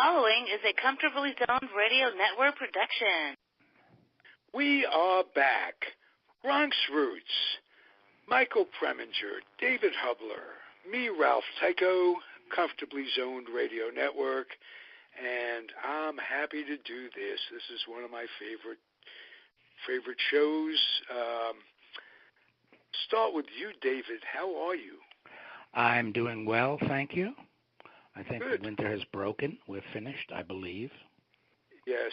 following is a Comfortably Zoned Radio Network production. We are back. Bronx Roots. Michael Preminger, David Hubler, me, Ralph Tyko, Comfortably Zoned Radio Network, and I'm happy to do this. This is one of my favorite shows. Start with you, David. How are you? I'm doing well, thank you. I think Good. The winter has broken. We're finished, I believe. Yes.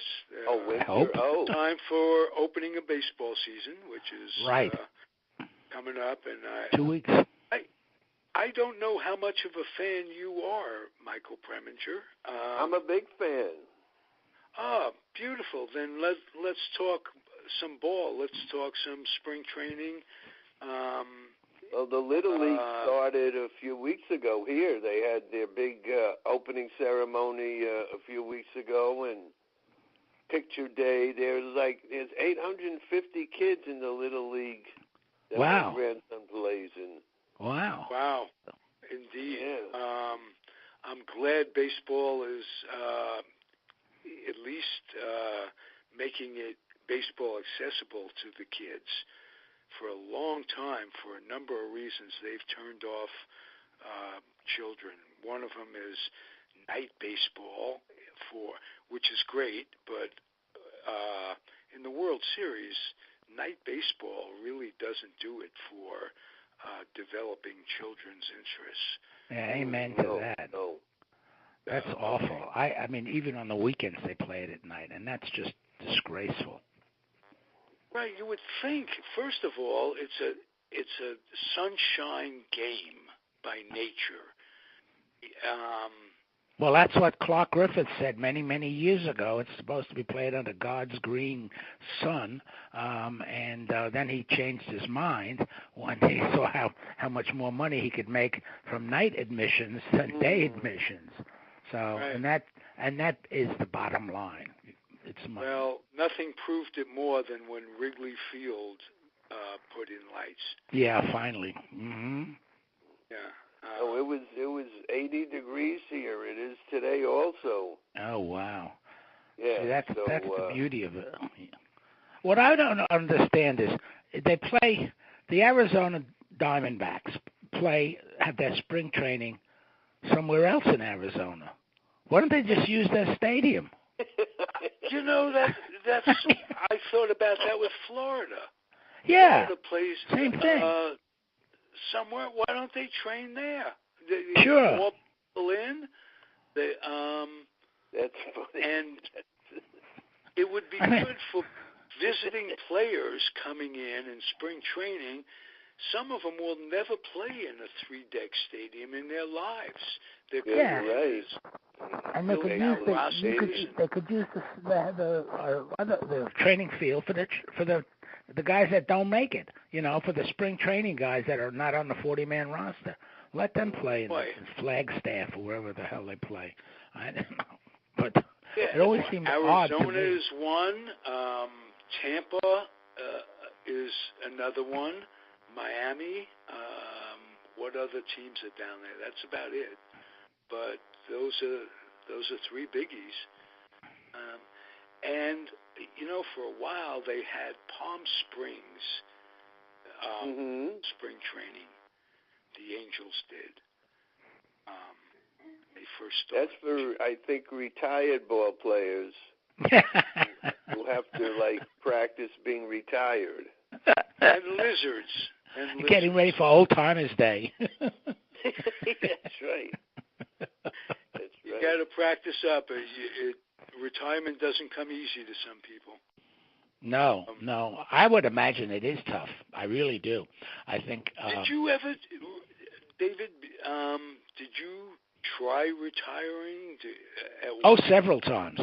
I hope. Time for opening a baseball season, which is right. Coming up. And 2 weeks. I don't know how much of a fan you are, Michael Preminger. I'm a big fan. Beautiful. Then let's talk some ball. Let's talk some spring training. Well, the Little League started a few weeks ago here. They had their big opening ceremony a few weeks ago, and picture day. There's 850 kids in the Little League that my grandson plays in. Wow. Indeed. Yeah. I'm glad baseball is at least making it baseball accessible to the kids. For a long time, for a number of reasons, they've turned off children. One of them is night baseball, which is great, but in the World Series, night baseball really doesn't do it for developing children's interests. Yeah, amen to that. No. That's awful. I mean, even on the weekends they play it at night, and that's just disgraceful. Right, you would think. First of all, it's a sunshine game by nature. Well, that's what Clark Griffith said many years ago. It's supposed to be played under God's green sun, and then he changed his mind when he saw how much more money he could make from night admissions than day admissions. So, right. and that is the bottom line. It's money. Well, nothing proved it more than when Wrigley Field put in lights. Yeah, finally. Mm-hmm. Yeah. It was 80 degrees here. It is today also. Oh wow. Yeah. See, that's the beauty of it. What I don't understand is the Arizona Diamondbacks have their spring training somewhere else in Arizona. Why don't they just use their stadium? You know, that's I thought about that with Florida. Yeah. Florida plays same thing. Somewhere. Why don't they train there? Sure. More people in. That's funny. And it would be good for visiting players coming in spring training. Some of them will never play in a 3-deck stadium in their lives. Yeah. Right. And they could use the training field for the guys that don't make it. You know, for the spring training guys that are not on the 40-man roster. Let them play in Flagstaff or wherever the hell they play. I don't know, but it always seems odd to me. Arizona is one. Tampa is another one. Miami. What other teams are down there? That's about it. But those are three biggies. And you know, for a while they had Palm Springs spring training. The Angels did. They first started. That's for, I think, retired ball players who have to practice being retired. And lizards. Getting ready for Old Timers Day. That's right. You got to practice up. Retirement doesn't come easy to some people. No. I would imagine it is tough. I really do. I think. Did you ever, David? Did you try retiring? Several times.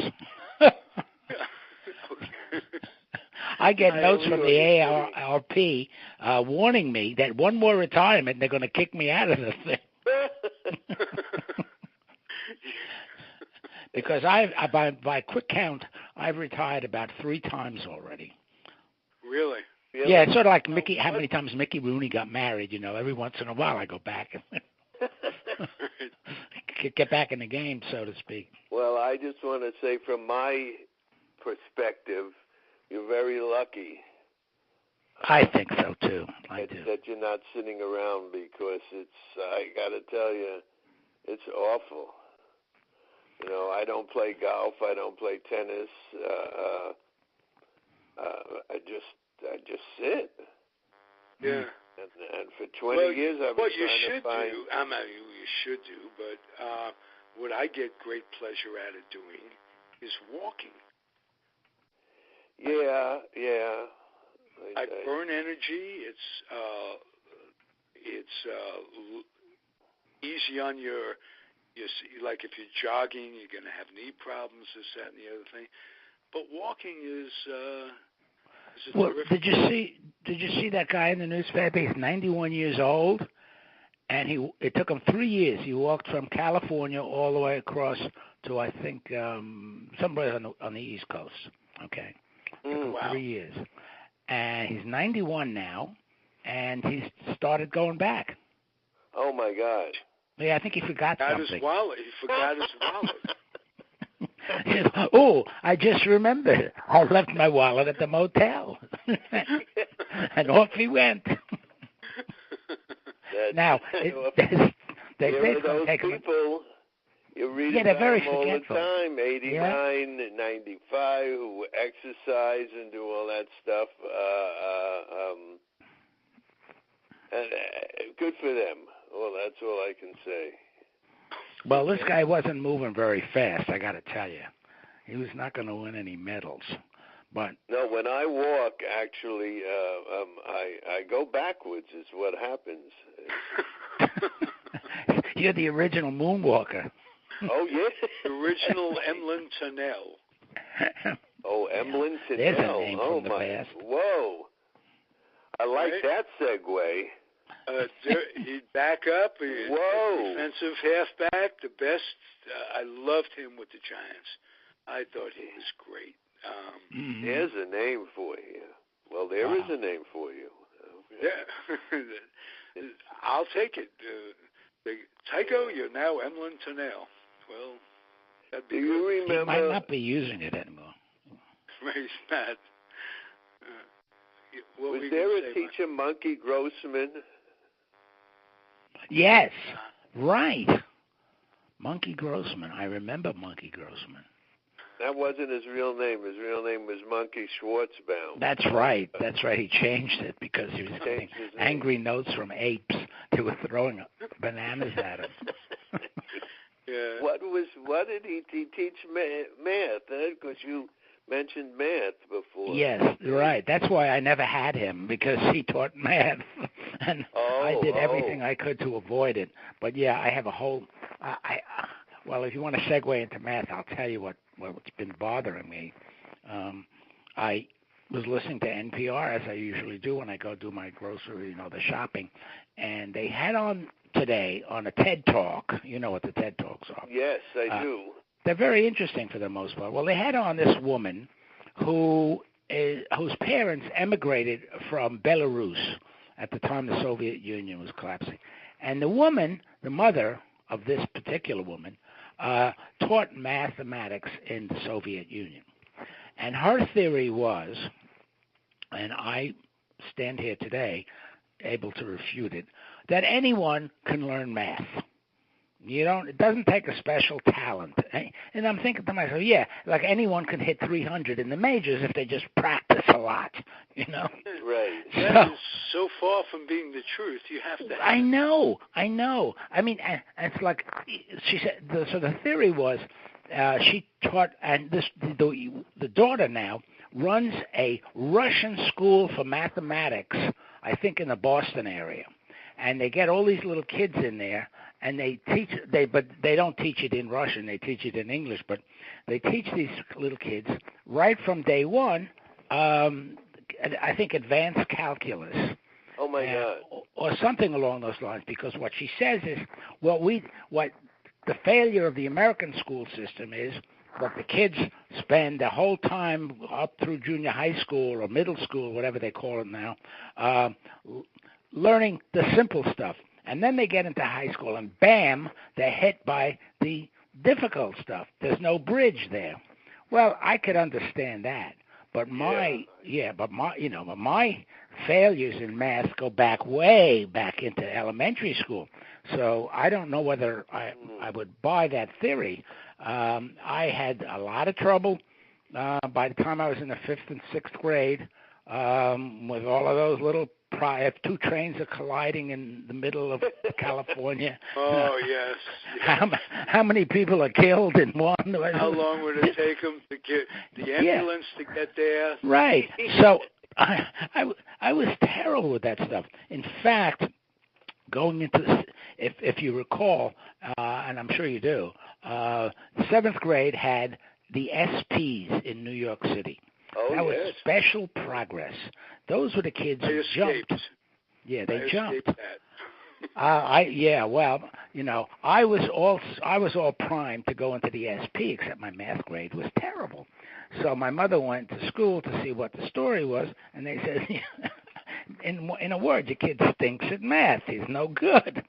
I get notes from the AARP warning me that one more retirement, they're going to kick me out of the thing. Because by quick count, I've retired about 3 times already. Really? Yeah, it's sort of like how many times Mickey Rooney got married. You know, every once in a while I go back. get back in the game, so to speak. Well, I just want to say from my perspective, you're very lucky. I think so, too. I do. That you're not sitting around, because I got to tell you, it's awful. You know, I don't play golf. I don't play tennis. I just sit. Yeah. And for 20 years, I've been trying to find... You should do, but what I get great pleasure out of doing is walking. Yeah. I burn energy. It's easy on your like if you're jogging, you're going to have knee problems, this, that, and the other thing. But walking is well, did you see that guy in the newspaper? He's 91 years old, and it took him 3 years. He walked from California all the way across to, I think, somewhere on the East Coast. Okay. Took him 3 years. And he's 91 now, and he's started going back. Oh, my God. Yeah, I think he forgot something. His wallet. He forgot his wallet. Oh, I just remembered. I left my wallet at the motel. And off he went. Now, they say those people... You read about very them all forgetful. the time, 89, 95, who exercise and do all that stuff. And good for them. Well, that's all I can say. Well, this guy wasn't moving very fast, I got to tell you. He was not going to win any medals. But no, when I walk, actually, I go backwards is what happens. You're the original moonwalker. Oh, yeah. The original Emlyn Tunnel. Oh, Emlyn Tunnel. There's a name from the my. past. Whoa. I like that segue. He'd back up. Whoa. Defensive halfback, the best. I loved him with the Giants. I thought he was great. There's a name for you. Well, there is a name for you. Okay. Yeah. I'll take it. Tyko, you're now Emlyn Tunnel. Well, that'd be Do you good. remember? He might not be using it anymore. He's not. Was there a teacher, Monkey Grossman? Yes, right. Monkey Grossman. I remember Monkey Grossman. That wasn't his real name. His real name was Monkey Schwartzbaum. That's right. He changed it because he was getting angry notes from apes who were throwing bananas at him. Yeah. What did he teach math? Because you mentioned math before. Yes, right. That's why I never had him, because he taught math, and I did everything I could to avoid it. But yeah, I have a whole. Well, if you want to segue into math, I'll tell you what's been bothering me. I was listening to NPR, as I usually do when I go do my grocery, the shopping, and they had on today on a TED Talk. You know what the TED Talks are? Yes, I do. They're very interesting for the most part. Well, they had on this woman whose parents emigrated from Belarus at the time the Soviet Union was collapsing. And the woman, the mother of this particular woman, taught mathematics in the Soviet Union. And her theory was, and I stand here today able to refute it, that anyone can learn math. It doesn't take a special talent. And I'm thinking to myself, yeah, like anyone can hit 300 in the majors if they just practice a lot, Right. That is so far from being the truth. You have to. I know. I mean, and it's like she said. So the theory was, she taught, and the daughter now runs a Russian school for mathematics, I think in the Boston area, and they get all these little kids in there. And they teach, but they don't teach it in Russian. They teach it in English. But they teach these little kids right from day one. I think advanced calculus. Oh my God! Or something along those lines. Because what she says is, what the failure of the American school system is that the kids spend the whole time up through junior high school or middle school, whatever they call it now, learning the simple stuff. And then they get into high school, and bam, they're hit by the difficult stuff. There's no bridge there. Well, I could understand that. But my failures in math go way back into elementary school. So I don't know whether I would buy that theory. I had a lot of trouble by the time I was in the 5th and 6th grade with all of those little if two trains are colliding in the middle of California. Oh, yes. How many people are killed in one? How long would it take them to get the ambulance to get there? Right. So I was terrible with that stuff. In fact, going into this, if you recall, and I'm sure you do, 7th grade had the SPs in New York City. Oh, that was yes. special progress. Those were the kids who jumped. Yeah, they jumped. I was all primed to go into the SP, except my math grade was terrible. So my mother went to school to see what the story was, and they said, in a word, your kid stinks at math. He's no good.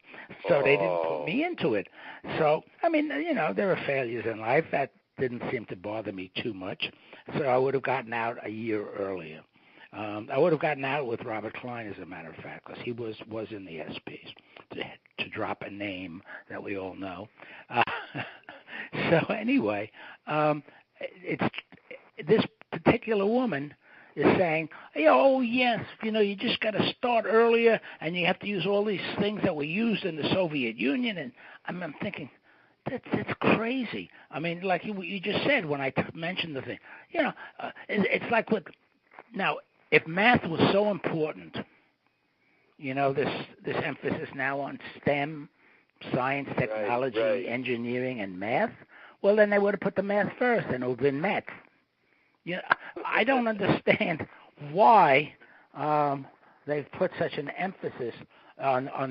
So they didn't put me into it. So, I mean, there are failures in life. That didn't seem to bother me too much. So I would have gotten out a year earlier. I would have gotten out with Robert Klein, as a matter of fact, because he was in the SPs, to drop a name that we all know. So anyway, it's this particular woman is saying, oh, yes, you just got to start earlier, and you have to use all these things that were used in the Soviet Union. And I'm thinking, that's crazy. I mean, like you just said when I mentioned the thing. It's like now, if math was so important, this emphasis now on STEM, science, technology, engineering, and math, well, then they would have put the math first, and it would have been math. I don't understand why they've put such an emphasis on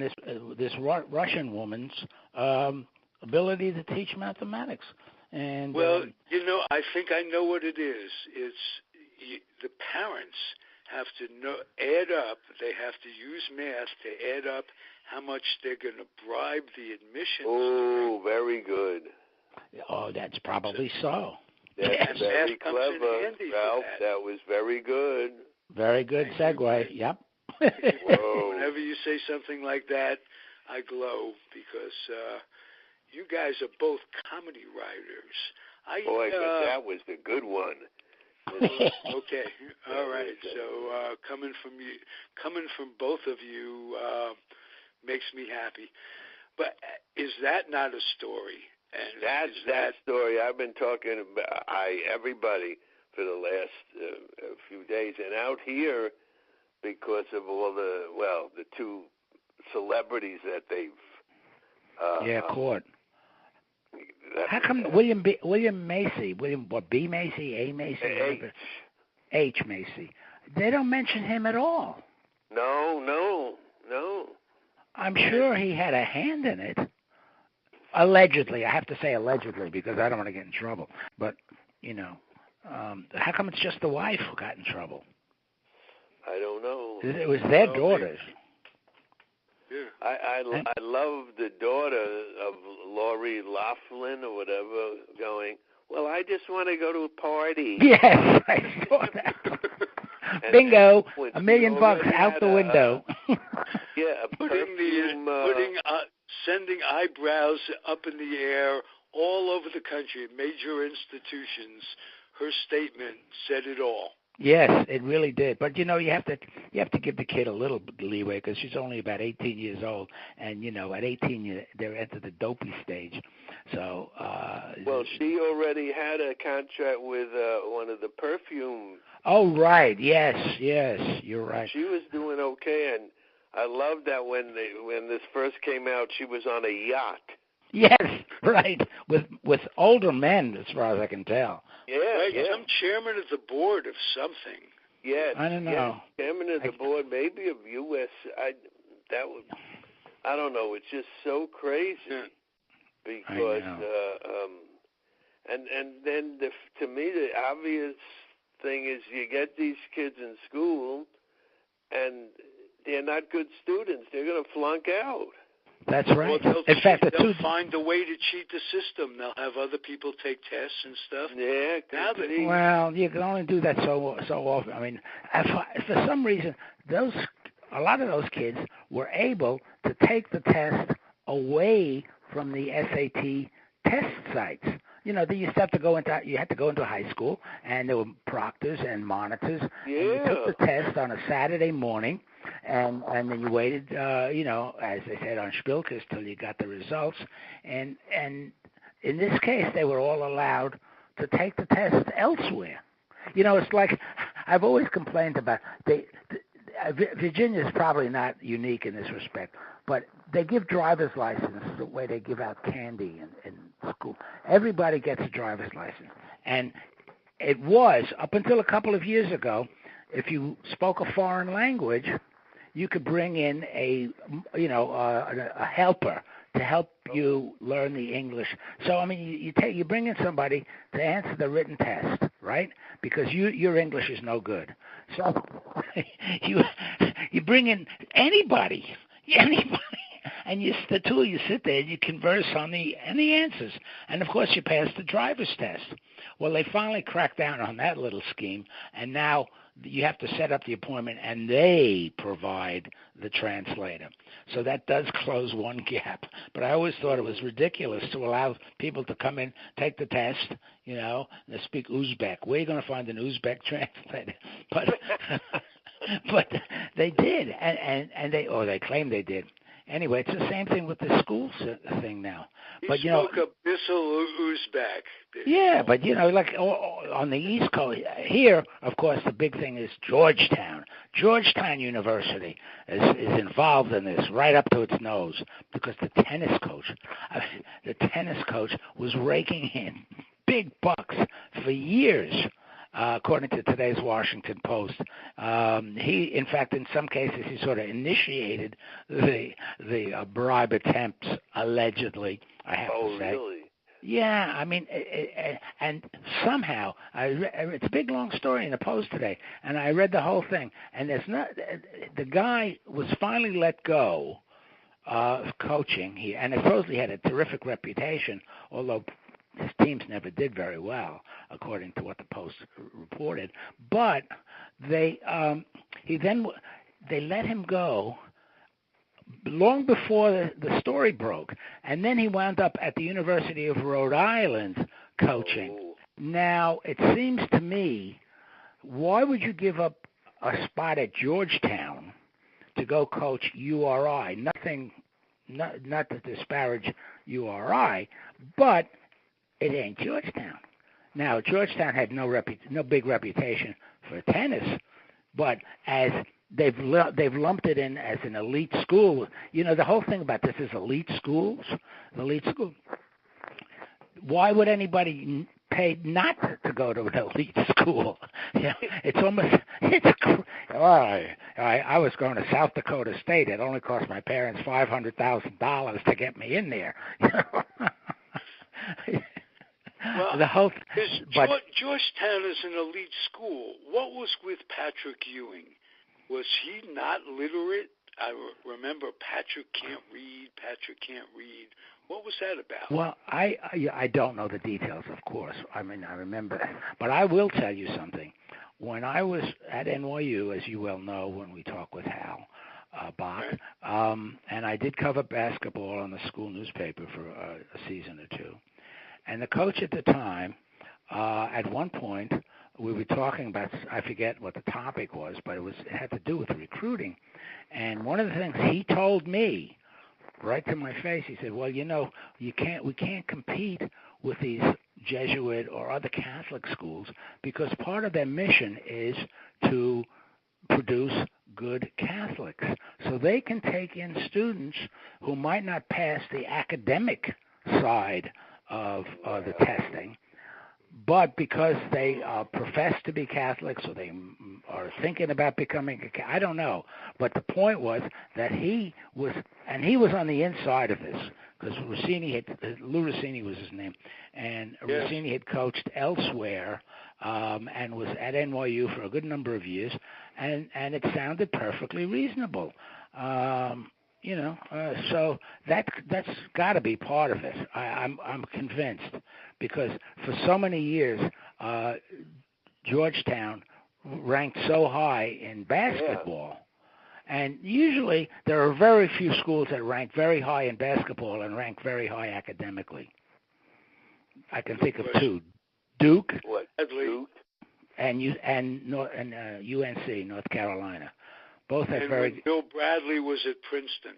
this Russian woman's ability to teach mathematics. And I think I know what it is. It's the parents have to add up. They have to use math to add up how much they're going to bribe the admissions. Oh, very good. Oh, that's probably so. That's very clever, Ralph. That was very good. Very good segue. Yep. Whoa. Whenever you say something like that, I glow because you guys are both comedy writers. But that was the good one. Okay, all right. So coming from both of you makes me happy. But is that not a story? And that's that story I've been talking about. Everybody for the last few days, and out here because of all the two celebrities that they've caught. How come William Macy, B. Macy, A. Macy, H. Macy? They don't mention him at all. No. I'm sure he had a hand in it. Allegedly, I have to say allegedly because I don't want to get in trouble. But how come it's just the wife who got in trouble? I don't know. It was their daughters. Yeah. I love the daughter of Lori Loughlin or whatever going, well, I just want to go to a party. Yes, I saw that. Bingo, $1 million out the window. Sending eyebrows up in the air all over the country at major institutions. Her statement said it all. Yes, it really did. But you have to give the kid a little leeway because she's only about 18 years old, and at 18 they're at the dopey stage. So. Well, she already had a contract with one of the perfume. Oh right, yes, you're right. She was doing okay, and I loved that when this first came out, she was on a yacht. Yes, right, with older men, as far as I can tell. Yeah, right, some chairman of the board of something. Yes, I don't know. Yes, chairman of the board, maybe of U.S. I don't know. It's just so crazy because and then to me the obvious thing is you get these kids in school and they're not good students. They're going to flunk out. That's right. In fact, they'll find a way to cheat the system. They'll have other people take tests and stuff. Yeah. Well, you can only do that so often. I mean, for some reason, a lot of those kids were able to take the test away from the SAT test sites. You know, they used to have to go into high school, and there were proctors and monitors. Yeah. And you took the test on a Saturday morning, and then you waited, as they said on Spilkers, till you got the results. And in this case, they were all allowed to take the test elsewhere. You know, it's like I've always complained about Virginia is probably not unique in this respect, but they give driver's license the way they give out candy in school. Everybody gets a driver's license. And it was, up until a couple of years ago, if you spoke a foreign language, you could bring in a helper to help you learn the English. So, I mean, you bring in somebody to answer the written test, right? Because your English is no good. So you bring in anybody, and the two of you sit there and you converse on the answers. And, of course, you pass the driver's test. Well, they finally cracked down on that little scheme, and now you have to set up the appointment, and they provide the translator. So that does close one gap. But I always thought it was ridiculous to allow people to come in, take the test, and they speak Uzbek. Where are you going to find an Uzbek translator? But they did, and they claim they did. Anyway, it's the same thing with the school thing now. But spoke Abyssal Uzbek. Yeah, but like on the East Coast here, of course, the big thing is Georgetown. Georgetown University is involved in this right up to its nose because the tennis coach was raking in big bucks for years. According to today's Washington Post, he, in fact, in some cases, he sort of initiated the bribe attempts, allegedly. I have to say. Really? Yeah, I mean, and somehow it's a big long story in the Post today, and I read the whole thing, and the guy was finally let go of coaching here, and supposedly had a terrific reputation, although his teams never did very well, according to what the Post reported. But they let him go long before the story broke, and then he wound up at the University of Rhode Island coaching. Oh. Now, it seems to me, why would you give up a spot at Georgetown to go coach URI? Not to disparage URI, but it ain't Georgetown. Now, Georgetown had no big reputation for tennis, but as they've lumped it in as an elite school. The whole thing about this is elite schools. Elite school. Why would anybody pay not to go to an elite school? It's almost I was going to South Dakota State. It only cost my parents $500,000 to get me in there. Well, Georgetown is an elite school. What was with Patrick Ewing? Was he not literate? I remember Patrick can't read. What was that about? Well, I don't know the details, of course. I mean, I remember that. But I will tell you something. When I was at NYU, as you well know, when we talk with Hal Bach, and I did cover basketball on the school newspaper for a season or two. And the coach at the time, at one point, we were talking about, I forget what the topic was, but it had to do with recruiting. And one of the things he told me, right to my face, he said, well, we can't compete with these Jesuit or other Catholic schools because part of their mission is to produce good Catholics. So they can take in students who might not pass the academic side of the testing, but because they profess to be Catholics or they are thinking about becoming a Catholic, I don't know. But the point was that he was on the inside of this because Lou Rossini was his name, and yes. Rossini had coached elsewhere and was at NYU for a good number of years, and it sounded perfectly reasonable. So that's got to be part of it. I'm convinced, because for so many years, Georgetown ranked so high in basketball. And usually there are very few schools that rank very high in basketball and rank very high academically. I can think of two: Duke, Duke, and UNC, North Carolina. Both have and very. When Bill Bradley was at Princeton.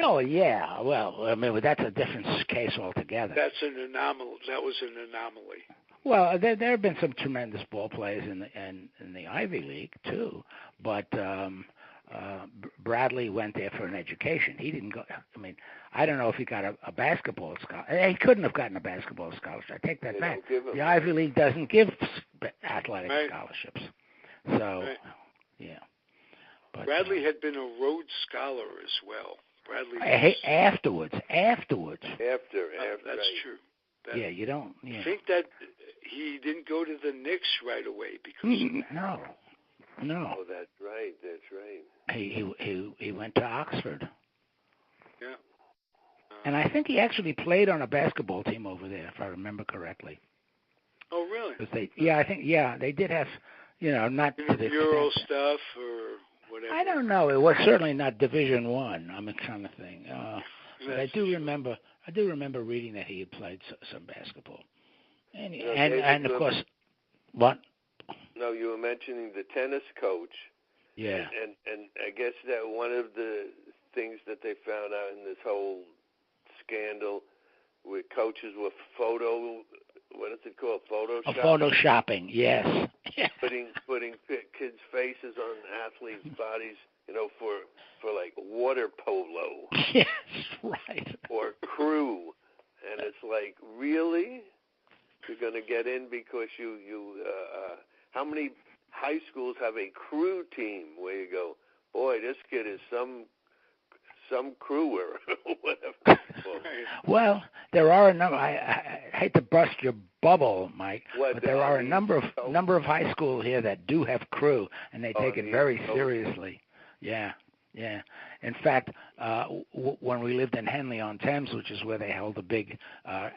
Oh yeah, well, I mean that's a different case altogether. That's an anomaly. That was an anomaly. Well, there have been some tremendous ball players in the Ivy League too, but Bradley went there for an education. He didn't go. I mean, I don't know if he got a basketball scholarship. He couldn't have gotten a basketball scholarship. I take that back. The Ivy League doesn't give athletic scholarships. So, yeah. But, Bradley had been a Rhodes Scholar as well. Bradley afterwards. After, that's right. true. You don't. Yeah. I think that he didn't go to the Knicks right away because No. Oh, that's right. He went to Oxford. Yeah. And I think he actually played on a basketball team over there, if I remember correctly. Oh, really? I think they did have, not to the Euro extent stuff or whatever. I don't know. It was certainly not Division One. I'm trying to think. But I do remember reading that he had played some basketball. And of course, what? No, you were mentioning the tennis coach. Yeah. And I guess that one of the things that they found out in this whole scandal with coaches were what is it called? Photoshopping? Photoshopping, yes. Putting kids' faces on athletes' bodies, for like water polo. Yes, right. Or crew. And it's like, really? You're going to get in because how many high schools have a crew team where you go, boy, this kid is some crewer or whatever. Well, there are a number. I hate to bust your bubble, Mike, but there are a number of high schools here that do have crew, and they take it very seriously. Yeah. In fact, when we lived in Henley-on-Thames, which is where they held the big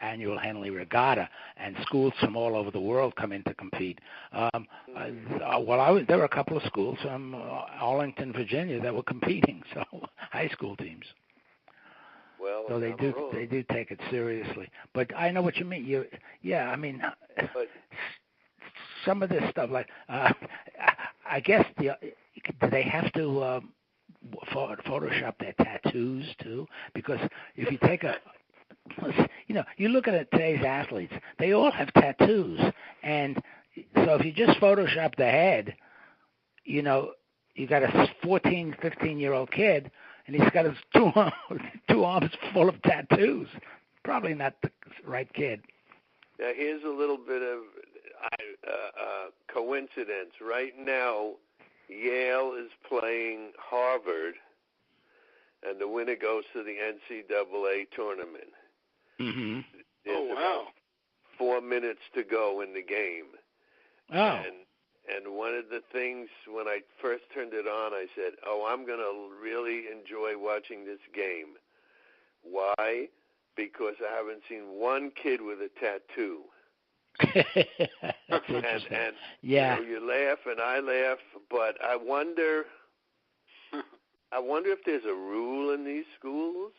annual Henley Regatta, and schools from all over the world come in to compete. There were a couple of schools from Arlington, Virginia, that were competing, so high school teams. Well, so they do take it seriously. But I know what you mean. But some of this stuff, like I guess do they have to Photoshop their tattoos too? Because if you take you look at today's athletes, they all have tattoos, and so if you just Photoshop the head, you got a 14, 15-year-old kid, and he's got his two arms full of tattoos. Probably not the right kid. Now, here's a little bit of coincidence. Right now, Yale is playing Harvard, and the winner goes to the NCAA tournament. Mm-hmm. There's about 4 minutes to go in the game. Oh. And one of the things, when I first turned it on, I said, I'm going to really enjoy watching this game. Why? Because I haven't seen one kid with a tattoo. That's interesting. And yeah. You laugh and I laugh, but I wonder if there's a rule in these schools.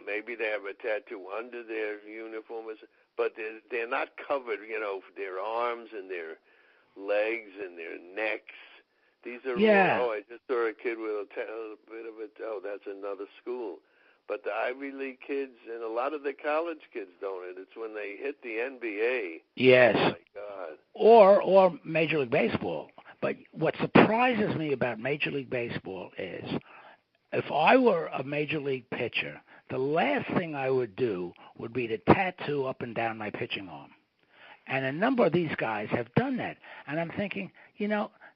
Maybe they have a tattoo under their uniform, but they're not covered, their arms and their legs and their necks. These are I just saw a kid with a bit of a, that's another school. But the Ivy League kids and a lot of the college kids don't. It's when they hit the NBA. Yes. Oh, my God. Or Major League Baseball. But what surprises me about Major League Baseball is if I were a Major League pitcher, the last thing I would do would be to tattoo up and down my pitching arm. And a number of these guys have done that. And I'm thinking,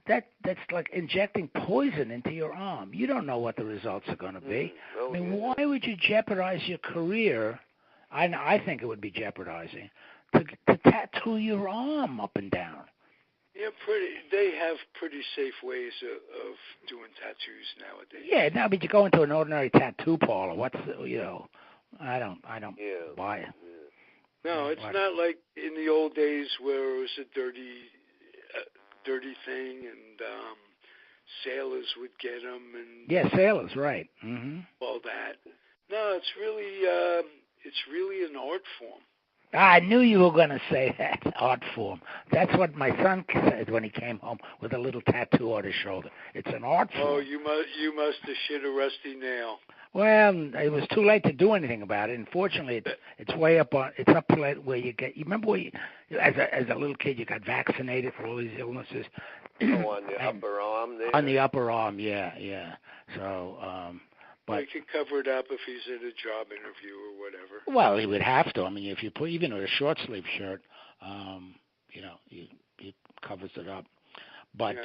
that's like injecting poison into your arm. You don't know what the results are going to be. Why would you jeopardize your career? I think it would be jeopardizing to tattoo your arm up and down. Yeah, they have pretty safe ways of doing tattoos nowadays. Yeah, now, but you go into an ordinary tattoo parlor. I don't buy it. Yeah. No, it's not like in the old days where it was a dirty thing, and sailors would get them, and sailors, right? Mm-hmm. All that. No, it's really an art form. I knew you were going to say that, art form. That's what my son said when he came home with a little tattoo on his shoulder. It's an art form. Oh, you must have shit a rusty nail. Well, it was too late to do anything about it. Unfortunately, it's way up on. It's up where you get. You remember as a little kid, you got vaccinated for all these illnesses. Oh, on the upper arm there. On the upper arm, yeah. So, but he could cover it up if he's at a job interview or whatever. Well, he would have to. I mean, if you put even with a short sleeve shirt, it covers it up. But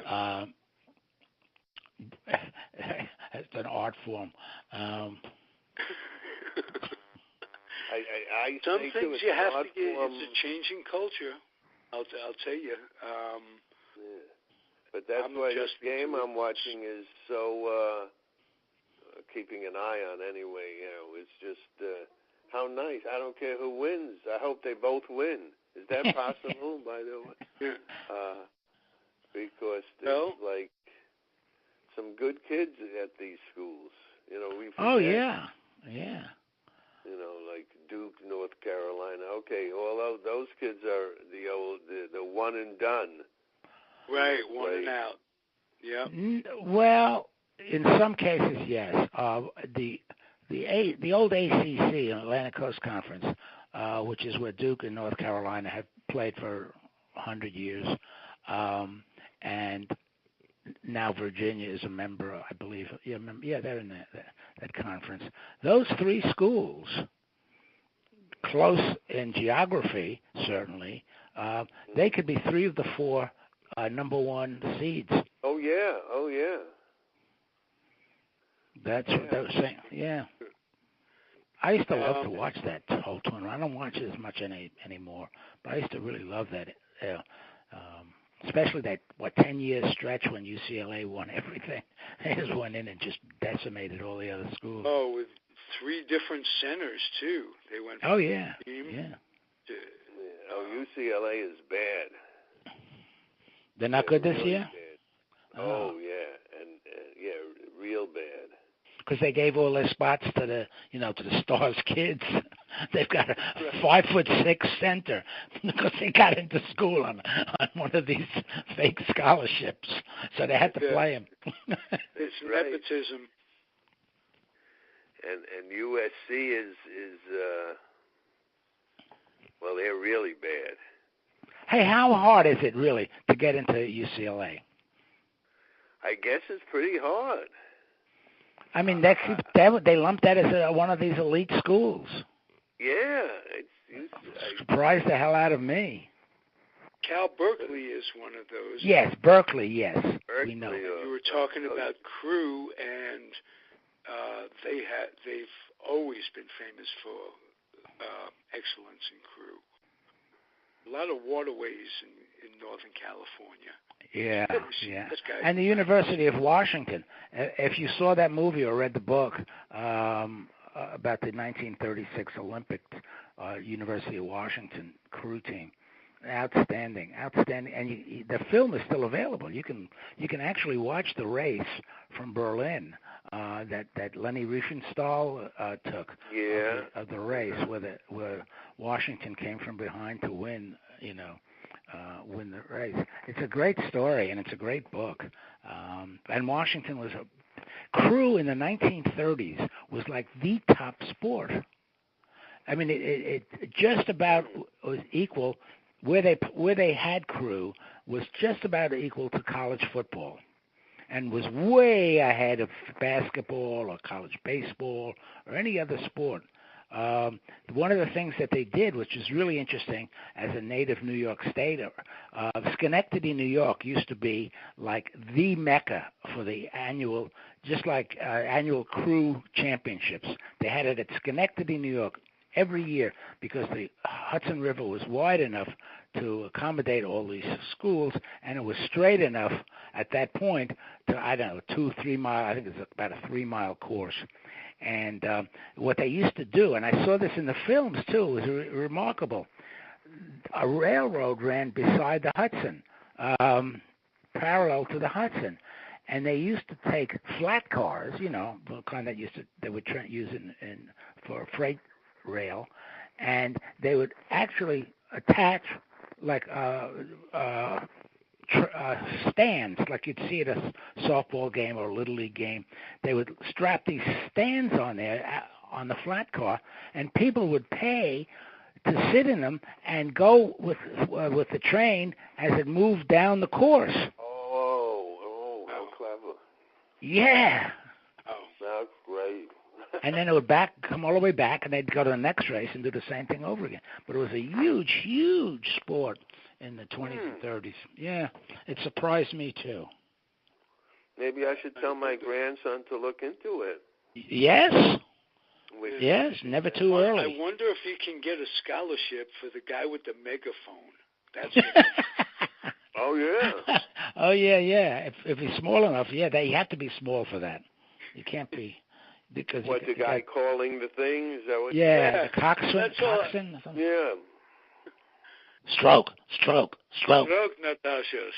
it's an art form. Some things you have to get. It's a changing culture. I'll tell you. But that's why this game I'm watching is so keeping an eye on anyway. It's just how nice. I don't care who wins. I hope they both win. Is that possible, by the way? Because there's like some good kids at these schools. We forget. Oh yeah. Like Duke, North Carolina. Okay, all those kids are the one and done. Right, one and out. Yeah. Well, in some cases, yes. The old ACC, Atlantic Coast Conference, which is where Duke and North Carolina have played for 100 years, and now Virginia is a member, I believe. Yeah, they're in that conference. Those three schools, close in geography, certainly, they could be three of the four number one seeds. Oh yeah. That's what they were saying. Yeah. I used to love to watch that whole tournament. I don't watch it as much anymore, but I used to really love that. Especially that 10-year stretch when UCLA won everything. They just went in and just decimated all the other schools. Oh, with three different centers too. They went. Oh yeah. UCLA is bad. They're not good this really year. Bad. Oh yeah, and real bad. Because they gave all their spots to the Stars kids. They've got a 5'6" center because they got into school on one of these fake scholarships, so they had to play him. It's nepotism. And USC is well, they're really bad. Hey, how hard is it really to get into UCLA? I guess it's pretty hard. I mean, they lump that as one of these elite schools. Yeah. Surprised the hell out of me. Cal Berkeley is one of those. Yes, Berkeley, yes. Berkeley, we know. You were talking about crew, and they've always been famous for excellence in crew. A lot of waterways in Northern California. Yeah. And the University of Washington. If you saw that movie or read the book about the 1936 Olympic University of Washington crew team, outstanding. And the film is still available. You can actually watch the race from Berlin that Lenny Riefenstahl took of the race, where Washington came from behind to win. Win the race. It's a great story, and it's a great book. And Washington was crew in the 1930s was like the top sport. I mean, it just about was equal. Where they had crew was just about equal to college football, and was way ahead of basketball or college baseball or any other sport. One of the things that they did, which is really interesting as a native New York Stater, Schenectady, New York used to be like the mecca for the annual crew championships. They had it at Schenectady, New York every year because the Hudson River was wide enough to accommodate all these schools, and it was straight enough at that point to, I don't know, 2-3 mile. I think it's about a 3-mile course. And what they used to do, and I saw this in the films too, it was remarkable. A railroad ran beside the Hudson, parallel to the Hudson, and they used to take flat cars, the kind that they would use for freight rail, and they would actually attach like stands, like you'd see at a softball game or a little league game. They would strap these stands on there on the flat car, and people would pay to sit in them and go with the train as it moved down the course. Oh, how clever! Yeah. Oh, that's great. And then it would come all the way back, and they'd go to the next race and do the same thing over again. But it was a huge, huge sport in the 20s and 30s. Yeah, it surprised me too. Maybe I should tell my grandson to look into it. Yes. Yes, never too early. I wonder if he can get a scholarship for the guy with the megaphone. That's Oh, yeah. Oh, yeah. If he's small enough, yeah, you have to be small for that. You can't be. Because the guy calling the thing? Is that what the coxswain. Yeah. Stroke. Stroke, Natasha.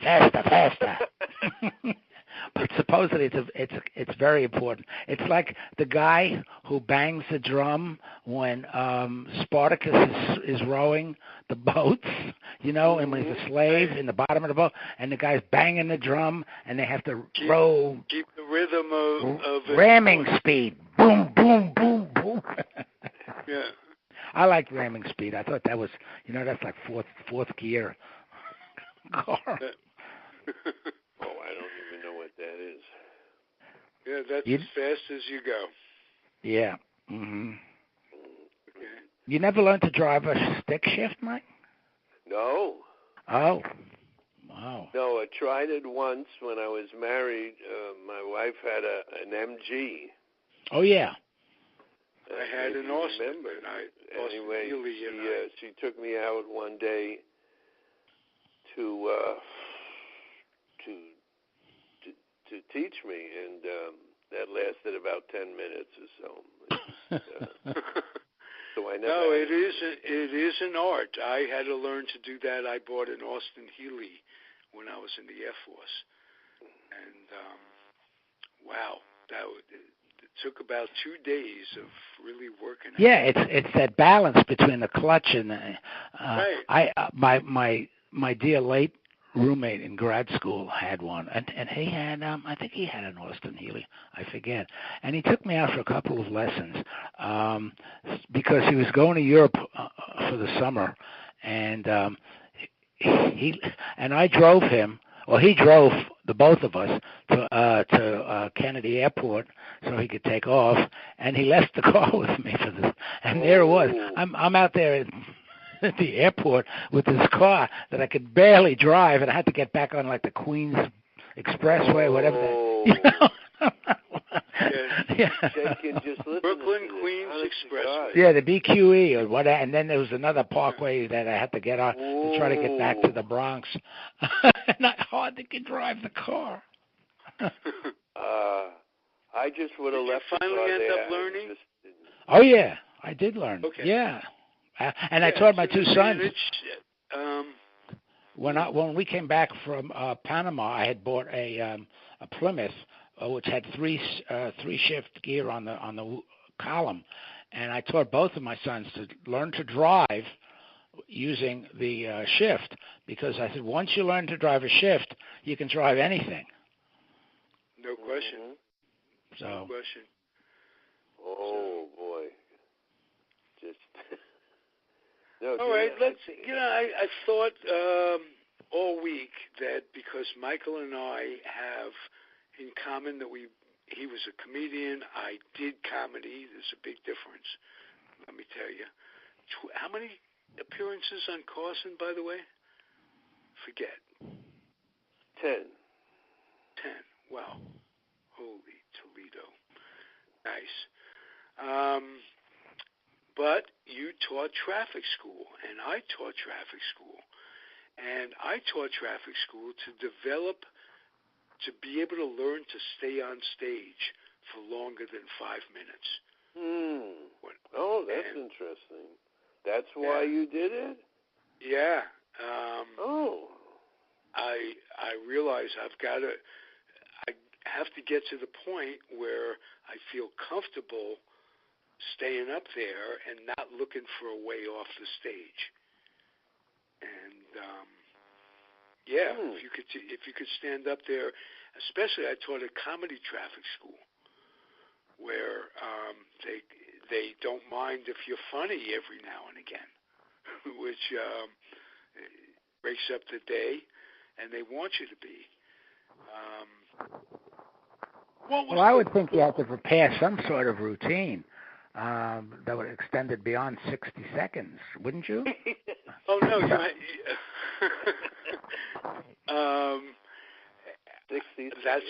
Faster. But supposedly it's very important. It's like the guy who bangs the drum when Spartacus is rowing the boats, and when he's a slave in the bottom of the boat, and the guy's banging the drum, and they have to row. Keep the rhythm of ramming speed. Boom, boom, boom, boom. Yeah. I like ramming speed. I thought that was, that's like fourth gear car. Oh, I don't even know what that is. Yeah, that's as fast as you go. Yeah. Mm-hmm. Okay. You never learned to drive a stick shift, Mike? No. Oh. Wow. No, I tried it once when I was married. My wife had an MG. Oh, yeah. I had an Austin. Anyway, she took me out one day to teach me, and that lasted about 10 minutes or so. So I never. No, it is an art. I had to learn to do that. I bought an Austin Healey when I was in the Air Force, and wow, it took about 2 days of really working. Yeah, it's that balance between the clutch and right. My dear late roommate in grad school had one, and he had I think he had an Austin Healey, I forget, and he took me out for a couple of lessons because he was going to Europe for the summer, and I drove him. Well, he drove the both of us to Kennedy Airport so he could take off, and he left the car with me for this. And there it was. I'm out there at the airport with this car that I could barely drive, and I had to get back on like the Queens Expressway, whatever. Brooklyn Queens Expressway. Yeah, the BQE or whatever, and then there was another parkway that I had to get on to try to get back to the Bronx. Not hard to drive the car. I just would have left. Did you finally end up learning? Oh yeah, I did learn. Okay. Yeah, and I taught my two sons. When we came back from Panama, I had bought a Plymouth which had three shift gear on the column, and I taught both of my sons to learn to drive using the shift, because I said once you learn to drive a shift, you can drive anything. No question. So. No question. Oh boy. Just. No, all right, let's. I thought all week that because Michael and I have in common that he was a comedian, I did comedy. There's a big difference. Let me tell you. How many appearances on Carson, by the way? Forget. 10. Wow. Holy Toledo. Nice. But you taught traffic school, and I taught traffic school. And I taught traffic school to develop, to be able to learn to stay on stage for longer than 5 minutes. Oh, that's interesting. That's why you did it? Yeah. I realize I have to get to the point where I feel comfortable staying up there and not looking for a way off the stage. And if you could stand up there, especially I taught at comedy traffic school, where they don't mind if you're funny every now and again, which breaks up the day, and they want you to be. Well, I would think you had to prepare some sort of routine that would extend it beyond 60 seconds, wouldn't you? Oh, no. 60 that's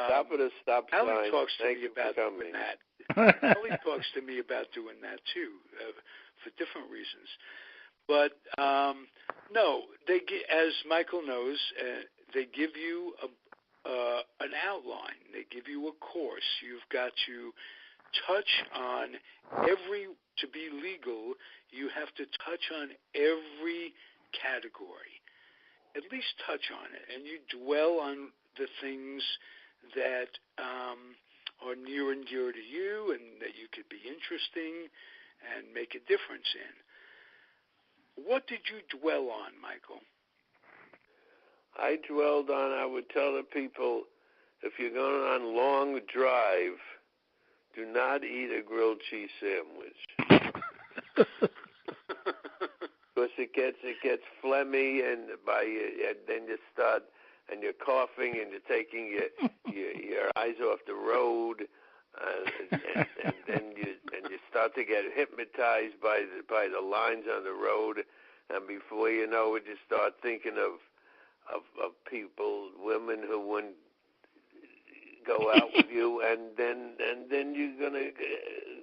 stop at a stop sign. Ellie talks to me about doing that. Ellie talks to me about doing that, too, for different reasons. But, no, as Michael knows, they give you an outline. They give you a course. You've got to touch on to be legal, you have to touch on every category. At least touch on it. And you dwell on the things that are near and dear to you and that you could be interesting and make a difference in. What did you dwell on, Michael? I dwelled on, I would tell the people, if you're going on a long drive, do not eat a grilled cheese sandwich. Because it gets phlegmy, and then you start, and you're coughing, and you're taking your eyes off the road, and then you start to get hypnotized by the lines on the road, and before you know it, you start thinking of people, women who wouldn't go out with you, and then you're gonna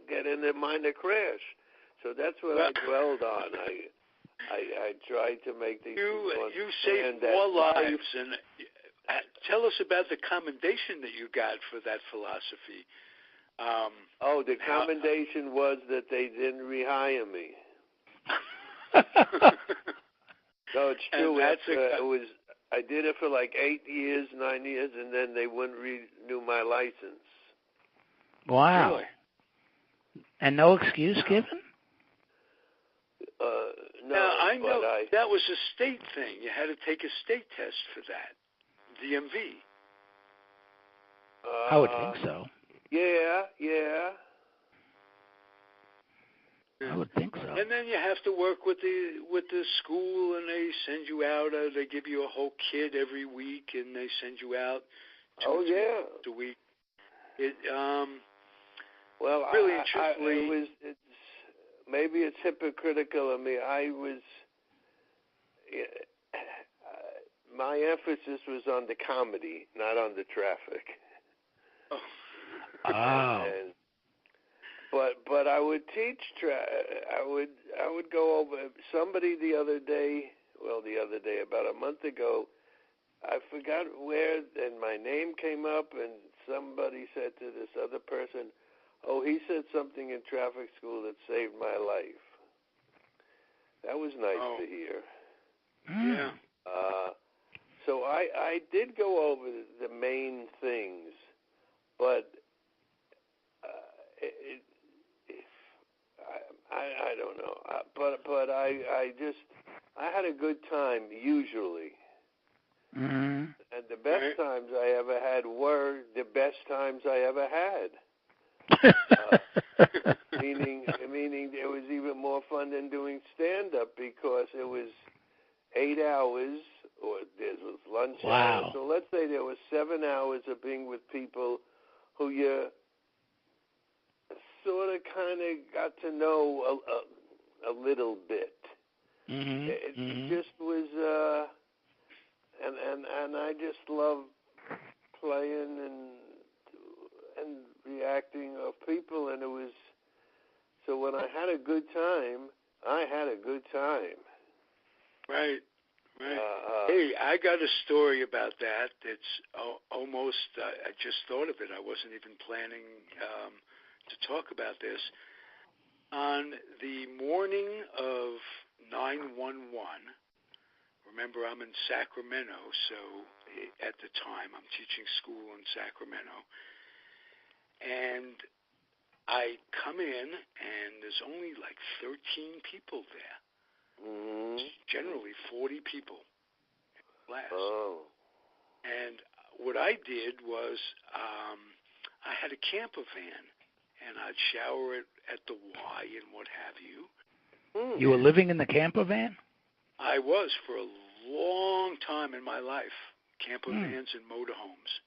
get in their minor crash. So that's what I dwelled on. I tried to make these people understand you saved more lives, and tell us about the commendation that you got for that philosophy. The commendation was that they didn't rehire me. No, it's true. I did it for like 9 years, and then they wouldn't renew my license. Wow. Really? And no excuse given? No. Now, I know that was a state thing. You had to take a state test for that. DMV. I would think so. Yeah. I would think so. And then you have to work with the school, and they send you out. They give you a whole kit every week, and they send you out. A week. Well, really and truthfully, maybe it's hypocritical of me. My emphasis was on the comedy, not on the traffic. But I would teach. I would go over. Somebody the other day, about a month ago, I forgot where, and my name came up, and somebody said to this other person, "Oh, he said something in traffic school that saved my life." That was nice to hear. Yeah. So I did go over the main things, but I don't know. But I had a good time usually. Mm-hmm. And the best times I ever had were the best times I ever had. Meaning it was even more fun than doing stand-up because it was 8 hours, or there was lunch hours. So let's say there was 7 hours of being with people who you sort of kind of got to know a little bit. Mm-hmm. It just was, and I just love playing and reacting of people, and it was So when I had a good time, I had a good time. Right. Hey, I got a story about that. It's almost, I just thought of it. I wasn't even planning to talk about this. On the morning of 9/11, remember I'm in Sacramento, so at the time I'm teaching school in Sacramento. And I come in, and there's only like 13 people there. Mm-hmm. Generally 40 people in class. Oh. And what I did was I had a camper van, and I'd shower it at the Y and what have you. You were living in the camper van? I was for a long time in my life. Camper vans and motorhomes.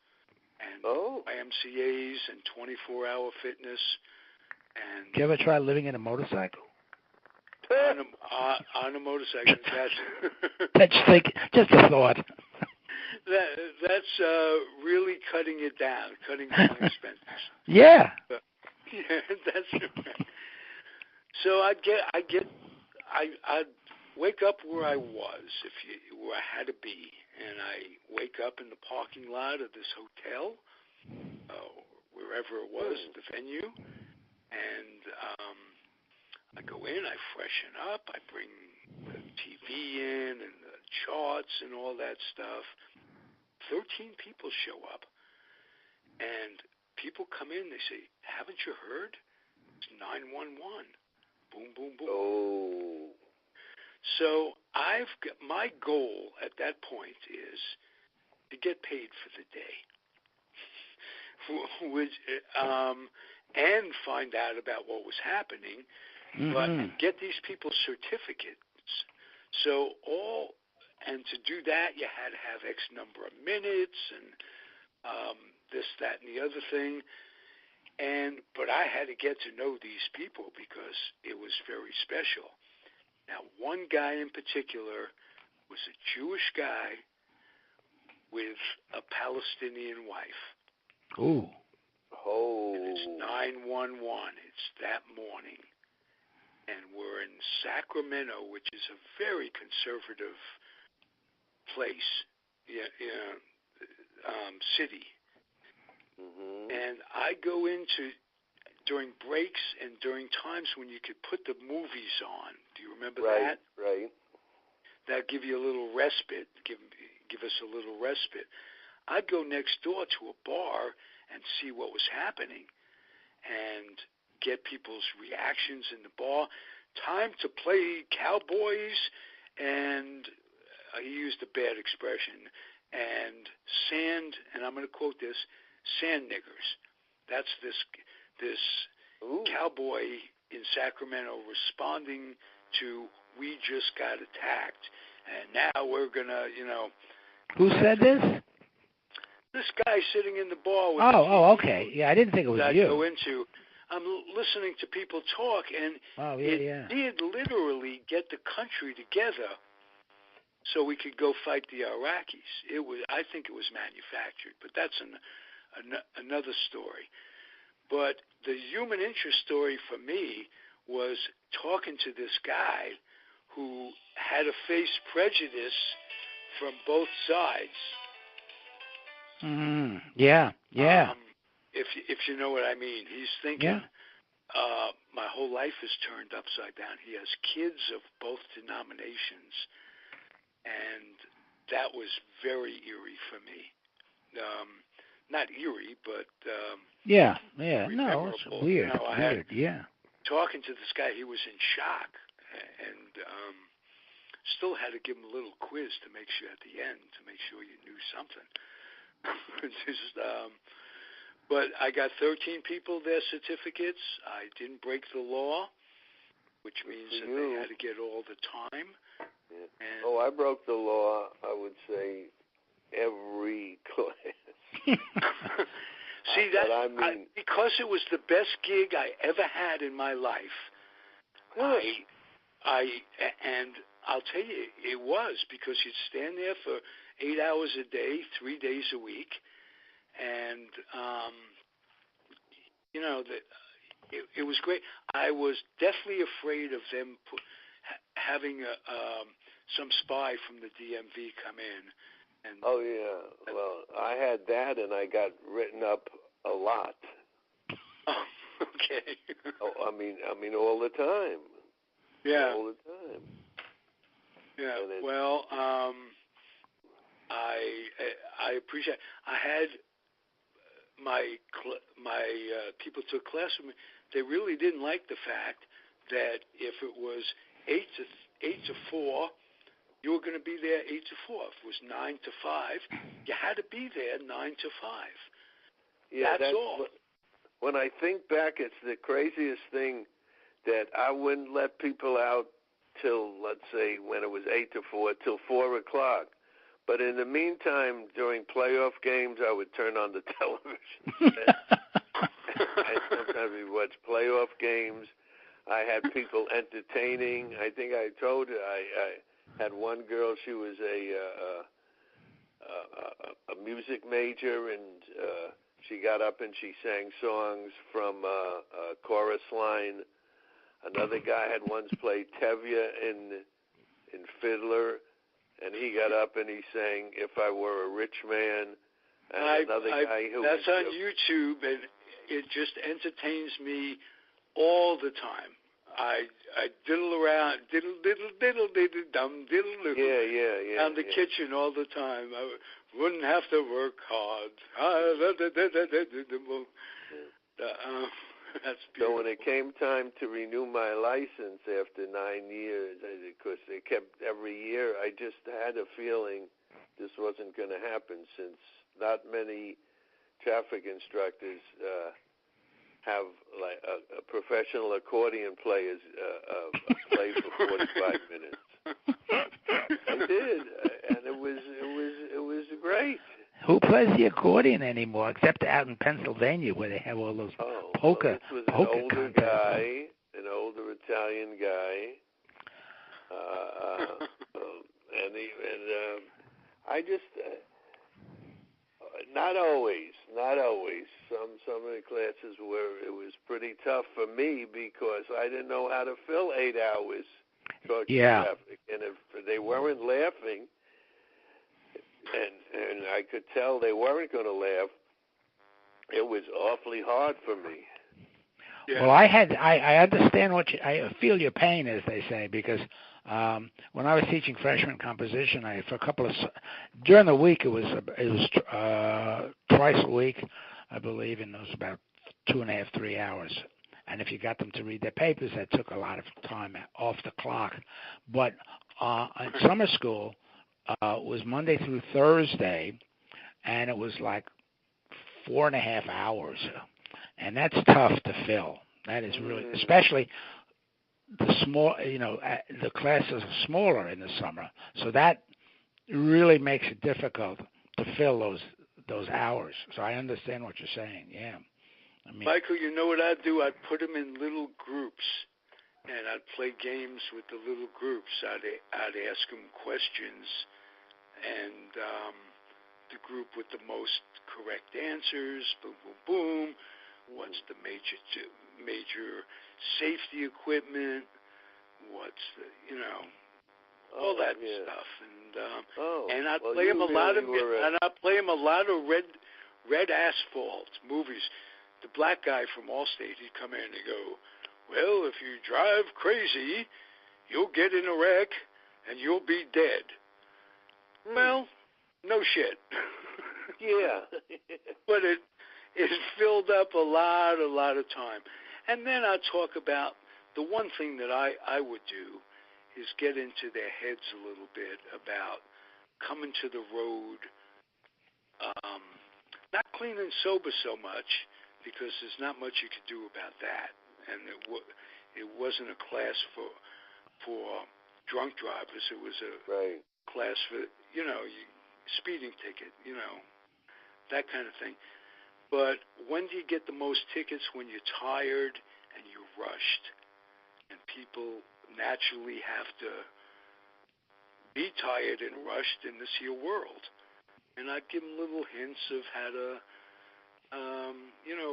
And YMCAs and 24-hour fitness. And did you ever try living in a motorcycle? On a motorcycle. Just a thought. That's really cutting it down, cutting down expenses. Yeah. Yeah, that's right. So I'd wake up where I was, where I had to be, and I wake up in the parking lot of this hotel, wherever it was, the venue, and I go in, I freshen up, I bring the TV in and the charts and all that stuff. 13 people show up, and people come in, they say, haven't you heard? It's 911. Boom, boom, boom. Oh. So my goal at that point is to get paid for the day, which, and find out about what was happening, but get these people certificates. So and to do that, you had to have X number of minutes and this, that, and the other thing. But I had to get to know these people because it was very special. Now, one guy in particular was a Jewish guy with a Palestinian wife. Ooh. Oh. And it's 9/11. It's that morning. And we're in Sacramento, which is a very conservative place, city. Mm-hmm. And I go into, during breaks and during times when you could put the movies on. Do you remember that? Right. That'd give you a little respite, give us a little respite. I'd go next door to a bar and see what was happening and get people's reactions in the bar. Time to play cowboys, and he used a bad expression, and sand, and I'm going to quote this, sand niggers. That's this cowboy in Sacramento responding to, we just got attacked, and now we're going to, Who said this? This guy sitting in the bar with okay. Yeah, I didn't think it was you. I'm listening to people talk, and it did literally get the country together so we could go fight the Iraqis. I think it was manufactured, but that's another story. But the human interest story for me was talking to this guy who had to face prejudice from both sides. Yeah. If you know what I mean. He's thinking, my whole life is turned upside down. He has kids of both denominations, and that was very eerie for me. Not eerie, but no, it's weird. Talking to this guy, he was in shock, and still had to give him a little quiz to make sure at the end to make sure you knew something. But I got 13 people their certificates. I didn't break the law, which means that they had to get all the time. Yeah. I broke the law, I would say, every class. See, because it was the best gig I ever had in my life, and I'll tell you, it was, because you'd stand there for 8 hours a day, 3 days a week, and it was great. I was definitely afraid of them having some spy from the DMV come in. And oh yeah, well, I had that, and I got written up a lot. Oh, okay. Oh, I mean, all the time. Yeah. All the time. Yeah. Well, I appreciate. I had my people took class with me. They really didn't like the fact that if it was 8 to 4, you were going to be there 8 to 4. If it was 9 to 5, you had to be there 9 to 5. Yeah, that's all. When I think back, it's the craziest thing that I wouldn't let people out till, let's say, when it was 8 to 4, till 4 o'clock. But in the meantime, during playoff games, I would turn on the television. And sometimes we watch playoff games. I had people entertaining. I think I told you, I had one girl, she was a music major, and she got up and she sang songs from a chorus line. Another guy had once played Tevye in Fiddler, and he got up and he sang "If I Were a Rich Man." And another guy who that's on YouTube, and it just entertains me all the time. I diddle around, diddle dum diddle yeah around the kitchen all the time. I wouldn't have to work hard. That's beautiful. So when it came time to renew my license after 9 years, because they kept every year, I just had a feeling this wasn't going to happen, since not many traffic instructors have like a professional accordion players play for 45 minutes. I did, and it was great. Who plays the accordion anymore, except out in Pennsylvania where they have all those polka this was polka an older contests. guy, an older Italian guy, and I just not always. Some of the classes where it was pretty tough for me because I didn't know how to fill 8 hours talking traffic, and if they weren't laughing, and I could tell they weren't going to laugh, it was awfully hard for me. Yeah. Well, I understand I feel your pain, as they say, because when I was teaching freshman composition, during the week it was twice a week, I believe, and it was about 2.5, 3 hours. And if you got them to read their papers, that took a lot of time off the clock. But in summer school, it was Monday through Thursday, and it was like 4.5 hours. And that's tough to fill. That is really, especially the small, the classes are smaller in the summer. So that really makes it difficult to fill those hours. So I understand what you're saying, yeah. I mean, Michael, you know what I'd do? I'd put them in little groups, and I'd play games with the little groups. I'd ask them questions, and the group with the most correct answers, boom, boom, boom. What's the major safety equipment? What's the, all that stuff, and I'd play them a lot of red asphalt movies. The black guy from Allstate, he'd come in and go, well, if you drive crazy, you'll get in a wreck and you'll be dead. Well, no shit. Yeah. But it filled up a lot of time. And then I'd talk about the one thing that I would do is get into their heads a little bit about coming to the road, not clean and sober so much, because there's not much you could do about that. And it wasn't a class for drunk drivers. It was a class for, speeding ticket, that kind of thing. But when do you get the most tickets? When you're tired and you're rushed. And people naturally have to be tired and rushed in this here world. And I'd give them little hints of how to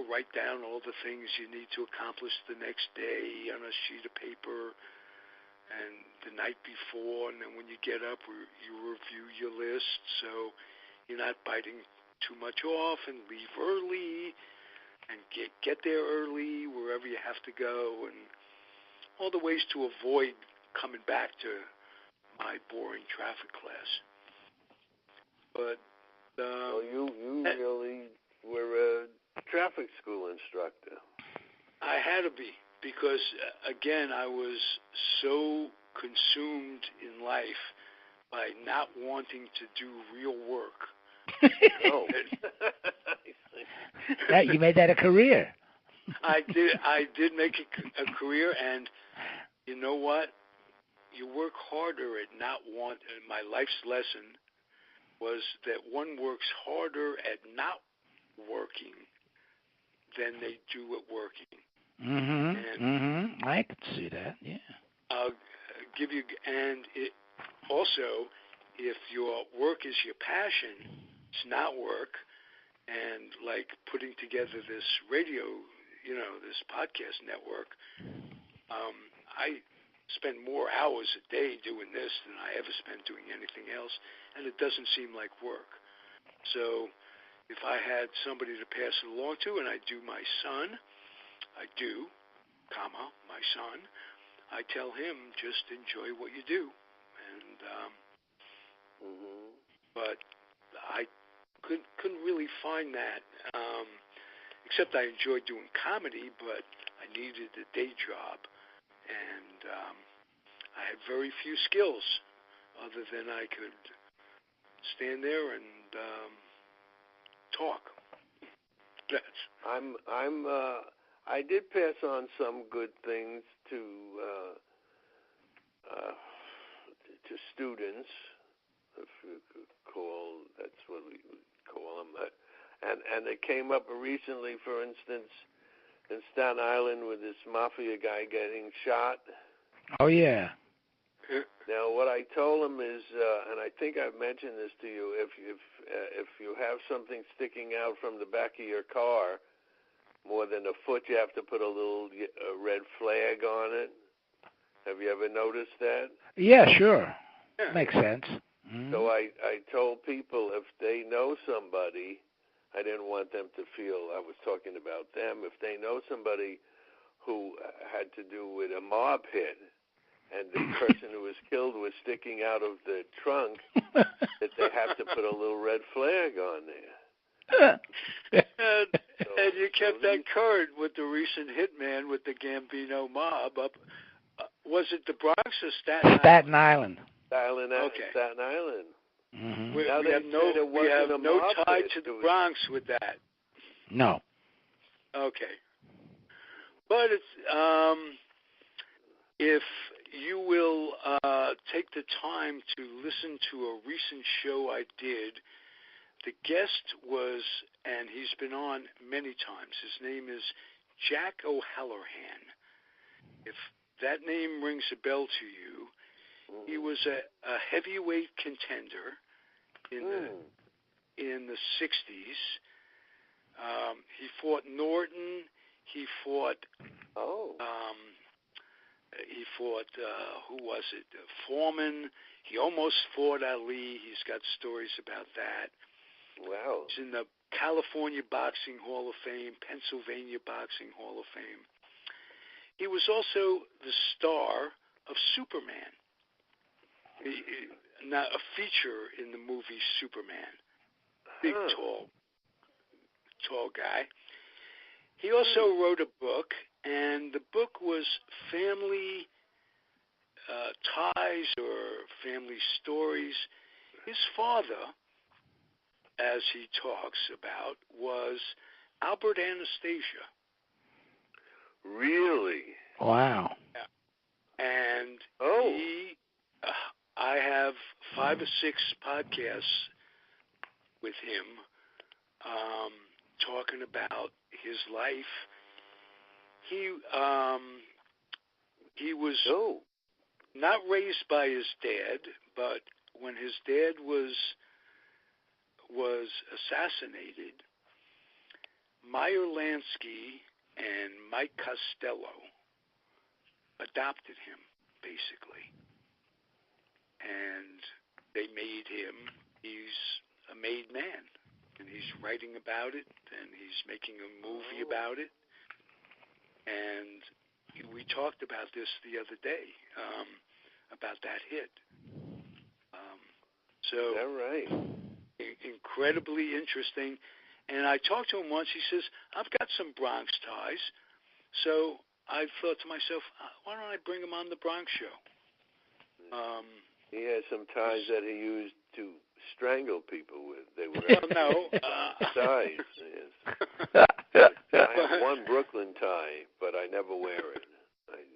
write down all the things you need to accomplish the next day on a sheet of paper and the night before, and then when you get up, you review your list so you're not biting too much off, and leave early and get there early wherever you have to go, and all the ways to avoid coming back to my boring traffic class. But you really were a traffic school instructor. I had to be, because again, I was so consumed in life by not wanting to do real work. Oh. You made that a career. I did make a career, and you know what? You work harder at not want. My life's lesson was that one works harder at not working than they do at working. I could see that. Yeah. I'll give you, and it also, if your work is your passion, it's not work. And like putting together this radio, this podcast network, I spend more hours a day doing this than I ever spent doing anything else, and it doesn't seem like work. So if I had somebody to pass it along to, and I do my son, my son, I tell him, just enjoy what you do. And but I couldn't really find that, except I enjoyed doing comedy, but I needed a day job, and I had very few skills other than I could stand there and talk. I did pass on some good things to students, if you could call, that's what we would call them. And it came up recently, for instance, in Staten Island with this mafia guy getting shot. Oh, yeah. Now, what I told him is, and I think I've mentioned this to you, if you have something sticking out from the back of your car more than a foot, you have to put a little red flag on it. Have you ever noticed that? Yeah, sure. Yeah. Makes sense. Mm-hmm. So I told people if they know somebody, I didn't want them to feel I was talking about them. If they know somebody who had to do with a mob hit, and the person who was killed was sticking out of the trunk, that they have to put a little red flag on there. And you kept that current with the recent hitman with the Gambino mob up. Was it the Bronx or Staten Island? Staten Island. Okay. Staten Island. Mm-hmm. We have no tie to the Bronx with that. No. Okay. But it's if you will take the time to listen to a recent show I did, the guest was, and he's been on many times, his name is Jack O'Halloran. If that name rings a bell to you, he was a heavyweight contender in the 60s. He fought Norton. He fought who was it? Foreman. He almost fought Ali. He's got stories about that. Wow. He's in the California Boxing Hall of Fame, Pennsylvania Boxing Hall of Fame. He was also the star of Superman. Not a feature in the movie Superman. Big, tall guy. He also wrote a book, and the book was family ties or family stories. His father, as he talks about, was Albert Anastasia. Really? Wow. Yeah. And I have 5 or 6 podcasts with him talking about his life. He was not raised by his dad, but when his dad was assassinated, Meyer Lansky and Mike Costello adopted him, basically. And they made him, he's a made man. And he's writing about it, and he's making a movie about it. And we talked about this the other day, about that hit. So, is that right? Incredibly interesting. And I talked to him once. He says, I've got some Bronx ties. So I thought to myself, why don't I bring him on the Bronx show? He has some ties that he used to strangle people with. They were ties. Yes. I have one Brooklyn tie, but I never wear it. Right.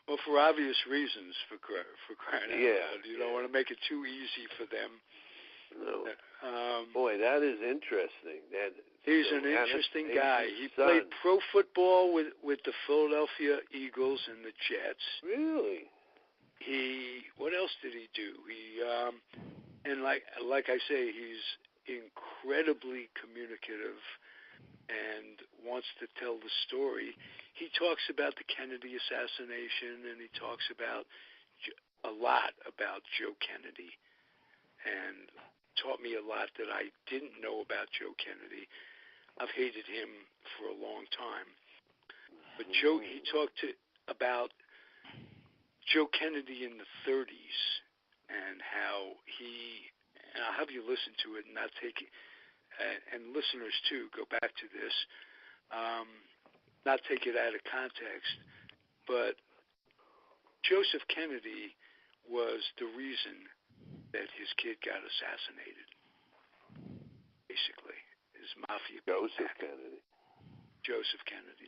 Well, for obvious reasons, for crying out loud. You don't want to make it too easy for them. No. Boy, that is interesting. He's an interesting guy. He played pro football with the Philadelphia Eagles and the Jets. Really? What else did he do? And like I say, he's incredibly communicative and wants to tell the story. He talks about the Kennedy assassination, and he talks about a lot about Joe Kennedy, and taught me a lot that I didn't know about Joe Kennedy. I've hated him for a long time. But he talked about Joe Kennedy in the 30s and how and I'll have you listen to it and not take it, and listeners too, go back to this, not take it out of context, but Joseph Kennedy was the reason that his kid got assassinated, basically. His mafia. Joseph Kennedy.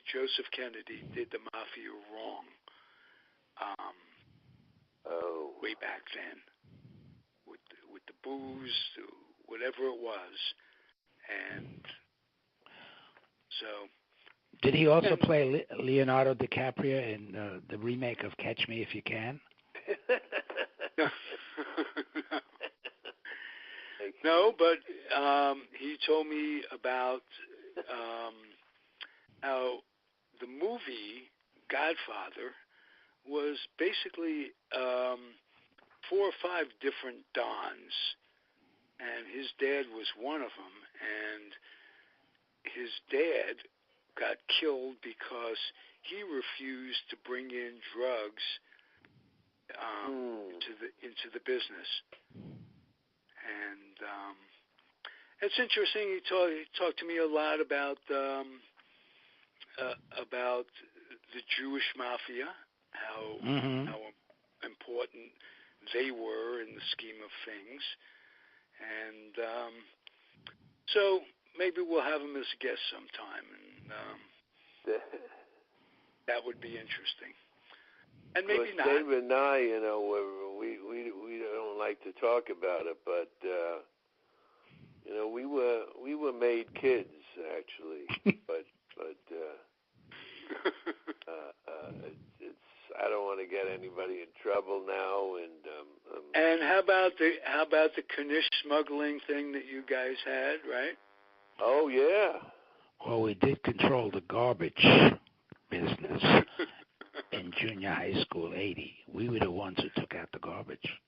Joseph Kennedy did the mafia wrong way back then with the booze, whatever it was. And so... Did he also play Leonardo DiCaprio in the remake of Catch Me If You Can? No, but he told me about how the movie Godfather was basically 4 or 5 different Dons, and his dad was one of them, and his dad got killed because he refused to bring in drugs into the business. And it's interesting. He talked to me a lot about the Jewish mafia, how important they were in the scheme of things, and so maybe we'll have him as a guest sometime, and that would be interesting. And maybe not. David and I, we don't like to talk about it, but we were made kids actually, but it's I don't want to get anybody in trouble now, and how about the Knish smuggling thing that you guys had, right? Oh yeah. Well, we did control the garbage business in junior high school 80. We were the ones who took out the garbage.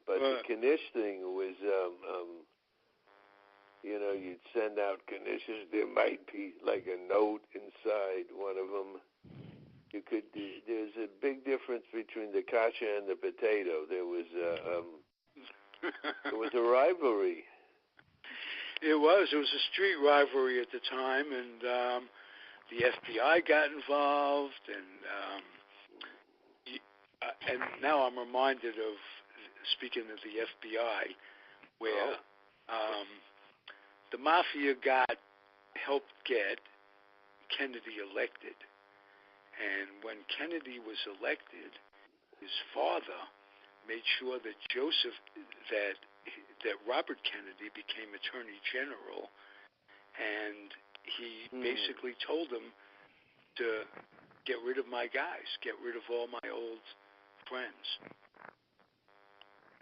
But the Knish thing was, you'd send out Knishes. There might be like a note inside one of them. There's a big difference between the kasha and the potato. There was a rivalry. It was a street rivalry at the time, and the FBI got involved, and now I'm reminded of, speaking of the FBI, where the mafia helped get Kennedy elected. And when Kennedy was elected, his father made sure that that Robert Kennedy became Attorney General, and he basically told him to get rid of my guys, get rid of all my old friends.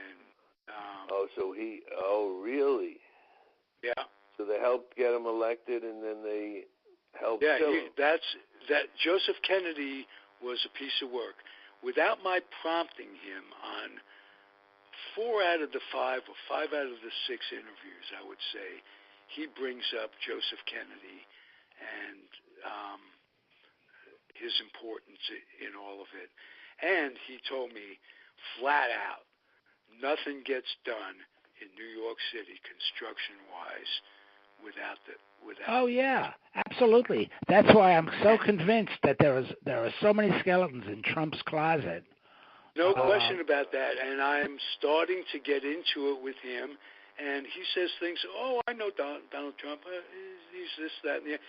And really? Yeah. So they helped get him elected, and then they helped kill him. that Joseph Kennedy was a piece of work. Without my prompting him on 4 out of the 5 or 5 out of the 6 interviews, I would say, he brings up Joseph Kennedy and his importance in all of it. And he told me flat out, nothing gets done in New York City construction-wise without. Oh yeah, absolutely. That's why I'm so convinced that there are so many skeletons in Trump's closet. No question about that, and I'm starting to get into it with him. And he says things. Oh, I know Donald Trump. He's this, that, and the other.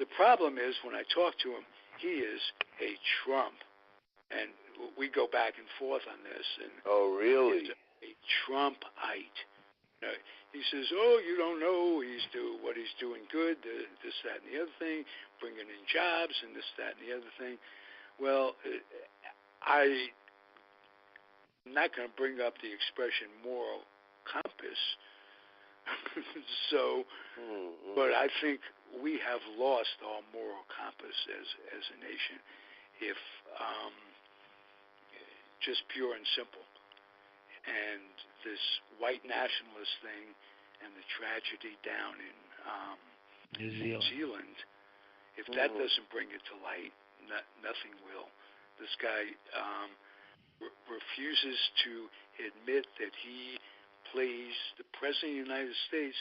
The problem is when I talk to him, he is a Trump, and we go back and forth on this. And oh, really? He's a Trumpite. He says, "Oh, you don't know. What he's doing good. This, that, and the other thing. Bringing in jobs and this, that, and the other thing." Well, I'm not going to bring up the expression moral compass. But I think we have lost our moral compass as a nation if just pure and simple. And this white nationalist thing and the tragedy down in New Zealand, if that doesn't bring it to light, nothing will. This guy refuses to admit that the President of the United States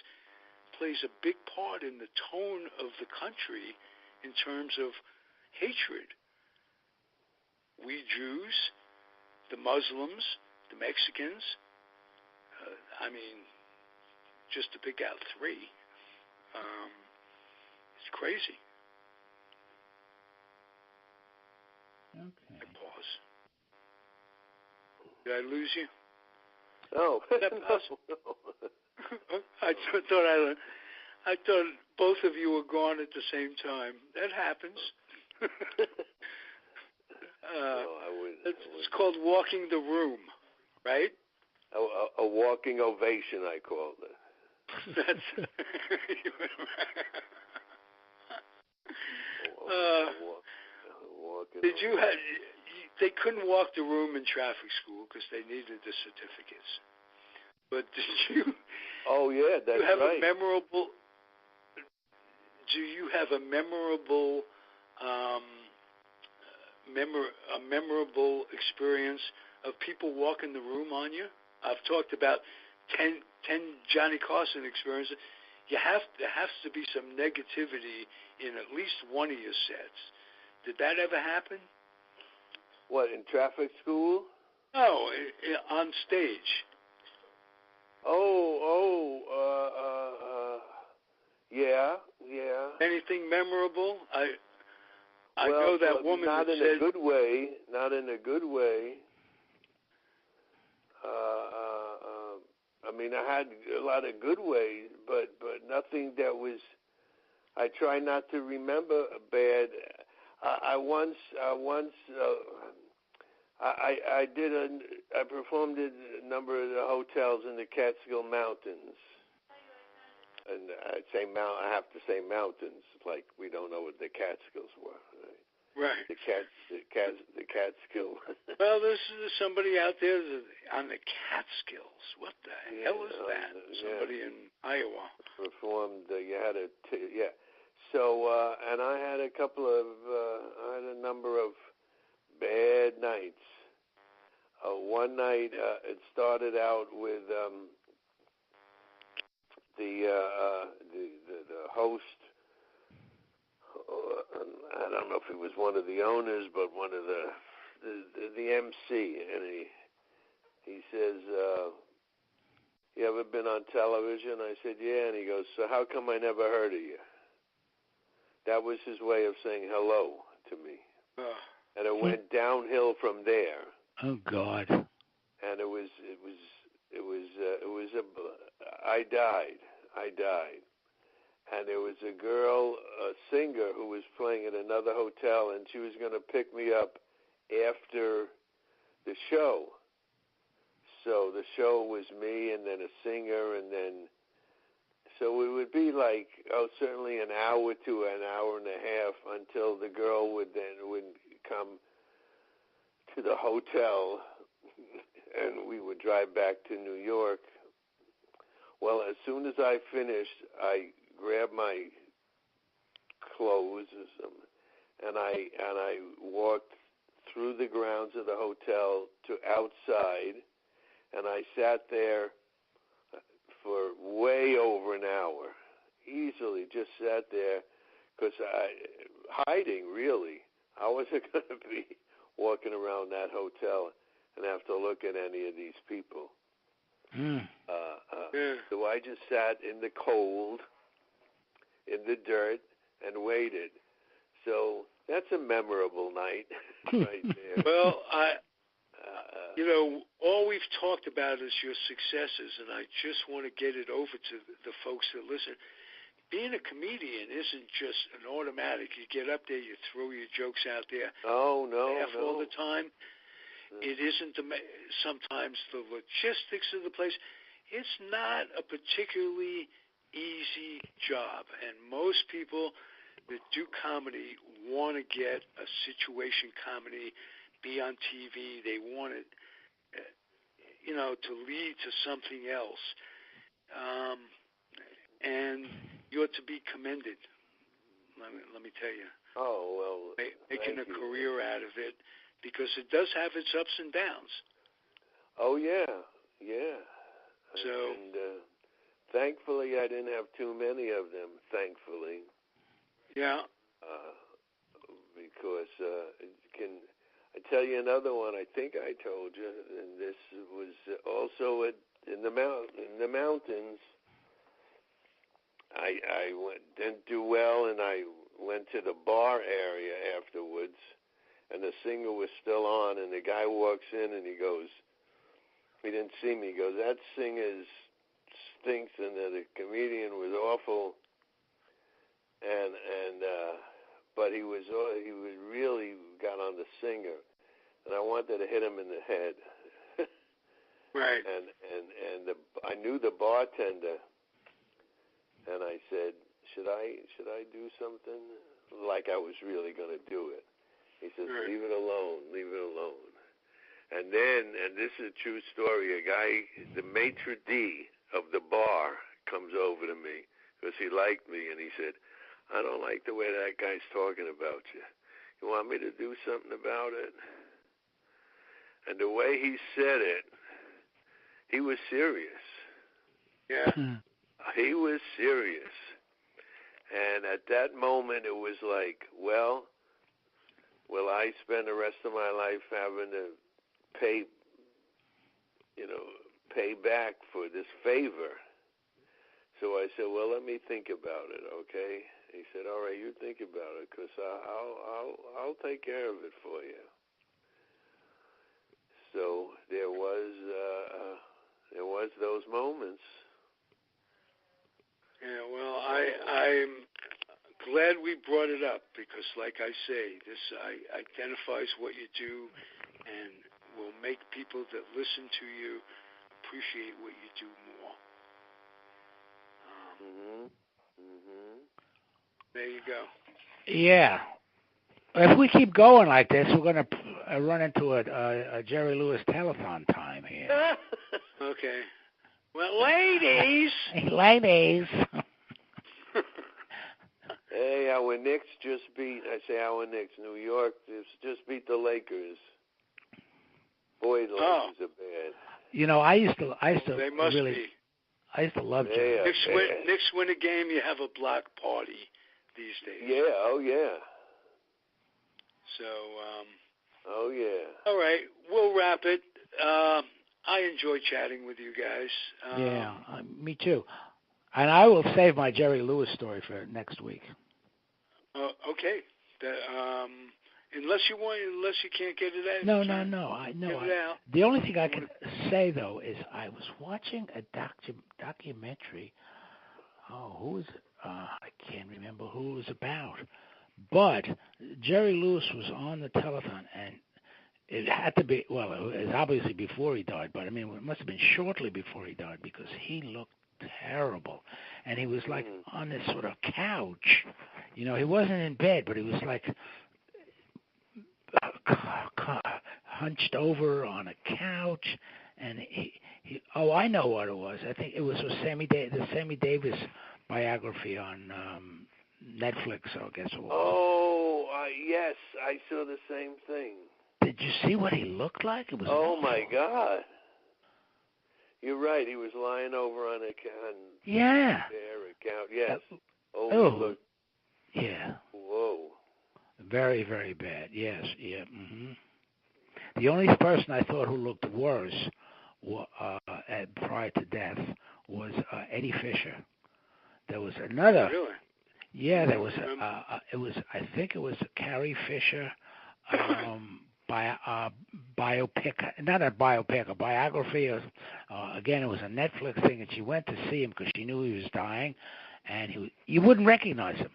plays a big part in the tone of the country in terms of hatred. We Jews, the Muslims, the Mexicans, just to pick out 3, it's crazy. Okay. I pause. Did I lose you? No. I thought both of you were gone at the same time. That happens. It's called walking the room, right? A walking ovation, I called it. That's. Did you have? They couldn't walk the room in traffic school because they needed the certificates. But did you? Oh yeah, that's right. Do you have a memorable experience of people walking the room on you? I've talked about 10 Johnny Carson experiences. There has to be some negativity in at least one of your sets. Did that ever happen? What, in traffic school? No, on stage. Yeah. Anything memorable? I know that woman not that in said, a good way. Not in a good way. I had a lot of good ways, but nothing that was. I try not to remember bad. I performed in a number of the hotels in the Catskill Mountains, and I have to say mountains, like we don't know what the Catskills were. Right. The Catskill. Well, there's somebody out there on the Catskills. What the hell is that? Somebody in Iowa. Performed. You had So, and I had I had a number of bad nights. One night, it started out with the host. I don't know if he was one of the owners, but one of the MC, and he says, "You ever been on television?" I said, "Yeah," and he goes, "So how come I never heard of you?" That was his way of saying hello to me, and it went downhill from there. Oh God! And I died. And there was a girl, a singer, who was playing at another hotel, and she was going to pick me up after the show. So the show was me, and then a singer, and then So it would be like, certainly an hour to an hour and a half until the girl would come to the hotel, and we would drive back to New York. Well, as soon as I finished, I grabbed my clothes or something, and I walked through the grounds of the hotel to outside, and I sat there for way over an hour, easily just sat there, because hiding, really. I wasn't going to be walking around that hotel and have to look at any of these people. So I just sat in the cold, in the dirt, and waited. So that's a memorable night right there. Well, all we've talked about is your successes, and I just want to get it over to the folks that listen. Being a comedian isn't just an automatic. You get up there, you throw your jokes out there. Oh, no, laugh all the time. It isn't sometimes the logistics of the place. It's not a particularly easy job, and most people that do comedy want to get a situation comedy, be on TV. They want it, to lead to something else. And you ought to be commended, let me tell you. Oh, well, making a career out of it, because it does have its ups and downs. Oh, yeah. So, and thankfully, I didn't have too many of them, thankfully. Yeah. Because I tell you another one, I think I told you, and this was also in the mountains. I didn't do well, and I went to the bar area afterwards, and the singer was still on, and the guy walks in, and he goes, he didn't see me, he goes, that singer stinks, and the comedian was awful, but he really got on the singer, and I wanted to hit him in the head. Right. And I knew the bartender, and I said, should I do something? Like I was really going to do it. He says, right. leave it alone. And then, and this is a true story, a guy, the maitre d' of the bar comes over to me because he liked me, and he said, I don't like the way that guy's talking about you. You want me to do something about it? And the way he said it, he was serious. Yeah. He was serious. And at that moment, it was like, well, will I spend the rest of my life having to pay back for this favor? So I said, well, let me think about it, okay? He said, all right, you think about it, because I'll take care of it for you. So there was those moments. Yeah, well, I'm glad we brought it up, because, like I say, this identifies what you do and will make people that listen to you appreciate what you do more. There you go. Yeah. If we keep going like this, we're going to run into a Jerry Lewis telethon time here. Okay. Well, ladies. Ladies. Hey, our Knicks New York just beat the Lakers. Boy, the Lakers are bad. I used to They must really be. I used to love Jerry. Knicks win a game, you have a block party these days. Yeah, oh yeah. So, oh yeah. All right, we'll wrap it. I enjoy chatting with you guys. Me too. And I will save my Jerry Lewis story for next week. Okay. Unless you can't get it out. No. The only thing I can say though is I was watching a documentary. Oh, who is it? I can't remember who it was about. But Jerry Lewis was on the telethon, and it had to be, well, it was obviously before he died, but I mean, it must have been shortly before he died, because he looked terrible. And he was like on this sort of couch. You know, he wasn't in bed, but he was like hunched over on a couch. And I know what it was. I think it was the Sammy Davis biography on Netflix, I guess it was. Oh, yes, I saw the same thing. Did you see what he looked like? It was awful. My God. You're right. He was lying over on a couch. Yeah. Yes. Look. Yeah. Whoa. Very, very bad. Yes. Yeah. Mm-hmm. The only person I thought who looked worse prior to death was Eddie Fisher. There was another. Really? Yeah, there was. I think it was Carrie Fisher. Biopic, not a biopic, a biography. Again, it was a Netflix thing, and she went to see him because she knew he was dying, and you wouldn't recognize him.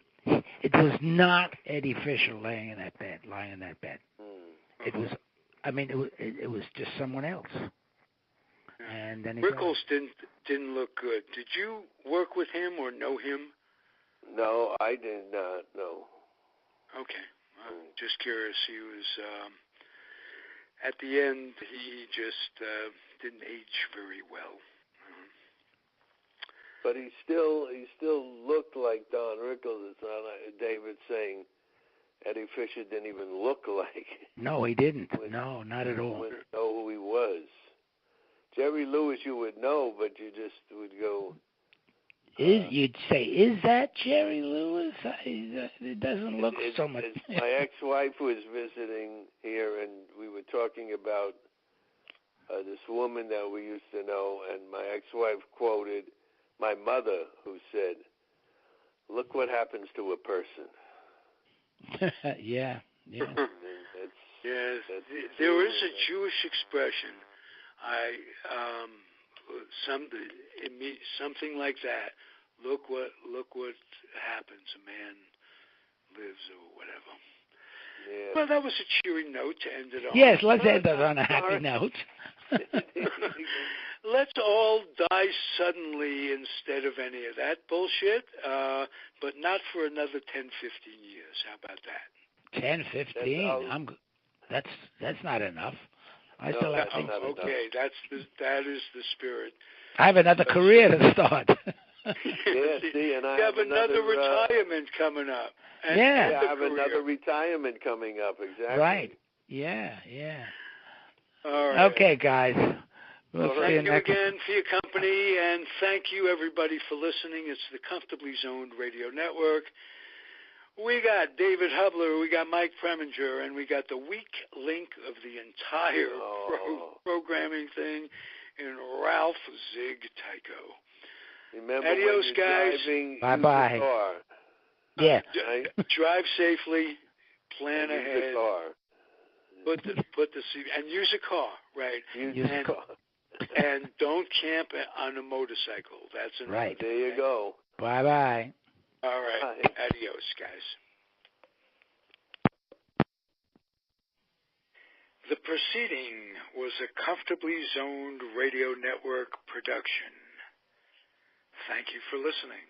It was not Eddie Fisher lying in that bed. It was, it was just someone else. And then Rickles didn't look good. Did you work with him or know him? No, I did not. No. Okay, just curious. He was. At the end, he just didn't age very well. But he still looked like Don Rickles. It's not like David saying Eddie Fisher didn't even look like. No, he didn't. No, not at all. You wouldn't know who he was. Jerry Lewis you would know, but you just would go... You'd say, is that Jerry Lewis? It doesn't look so much. My ex-wife was visiting here, and we were talking about this woman that we used to know, and my ex-wife quoted my mother, who said, "Look what happens to a person." Yeah. Yes, there is a Jewish expression. Something like that. Look what happens. A man lives or whatever. Yeah. Well, that was a cheery note to end it on. Yes, let's end it on a happy note. Let's all die suddenly instead of any of that bullshit, but not for another 10, 15 years. How about that? 10, 15? That's not enough. I still have things. Okay, that is the spirit. I have another career to start. See, and I have another retirement coming up. And I have another retirement coming up, exactly. Right. Yeah. All right. Okay, guys. We'll see you next. Thank you again for your company, and thank you, everybody, for listening. It's the Comfortably Zoned Radio Network. We got David Hubler, we got Mike Preminger, and we got the weak link of the entire programming thing in Ralph Zig Tyko. Remember, adios, guys. Bye-bye. Yeah. Drive safely. Plan ahead. Put the seat and use a car, right? Use a car. And don't camp on a motorcycle. That's enough. Right. There you go. Bye-bye. All right. Bye. Adios, guys. The proceeding was a Comfortably Zoned Radio Network production. Thank you for listening.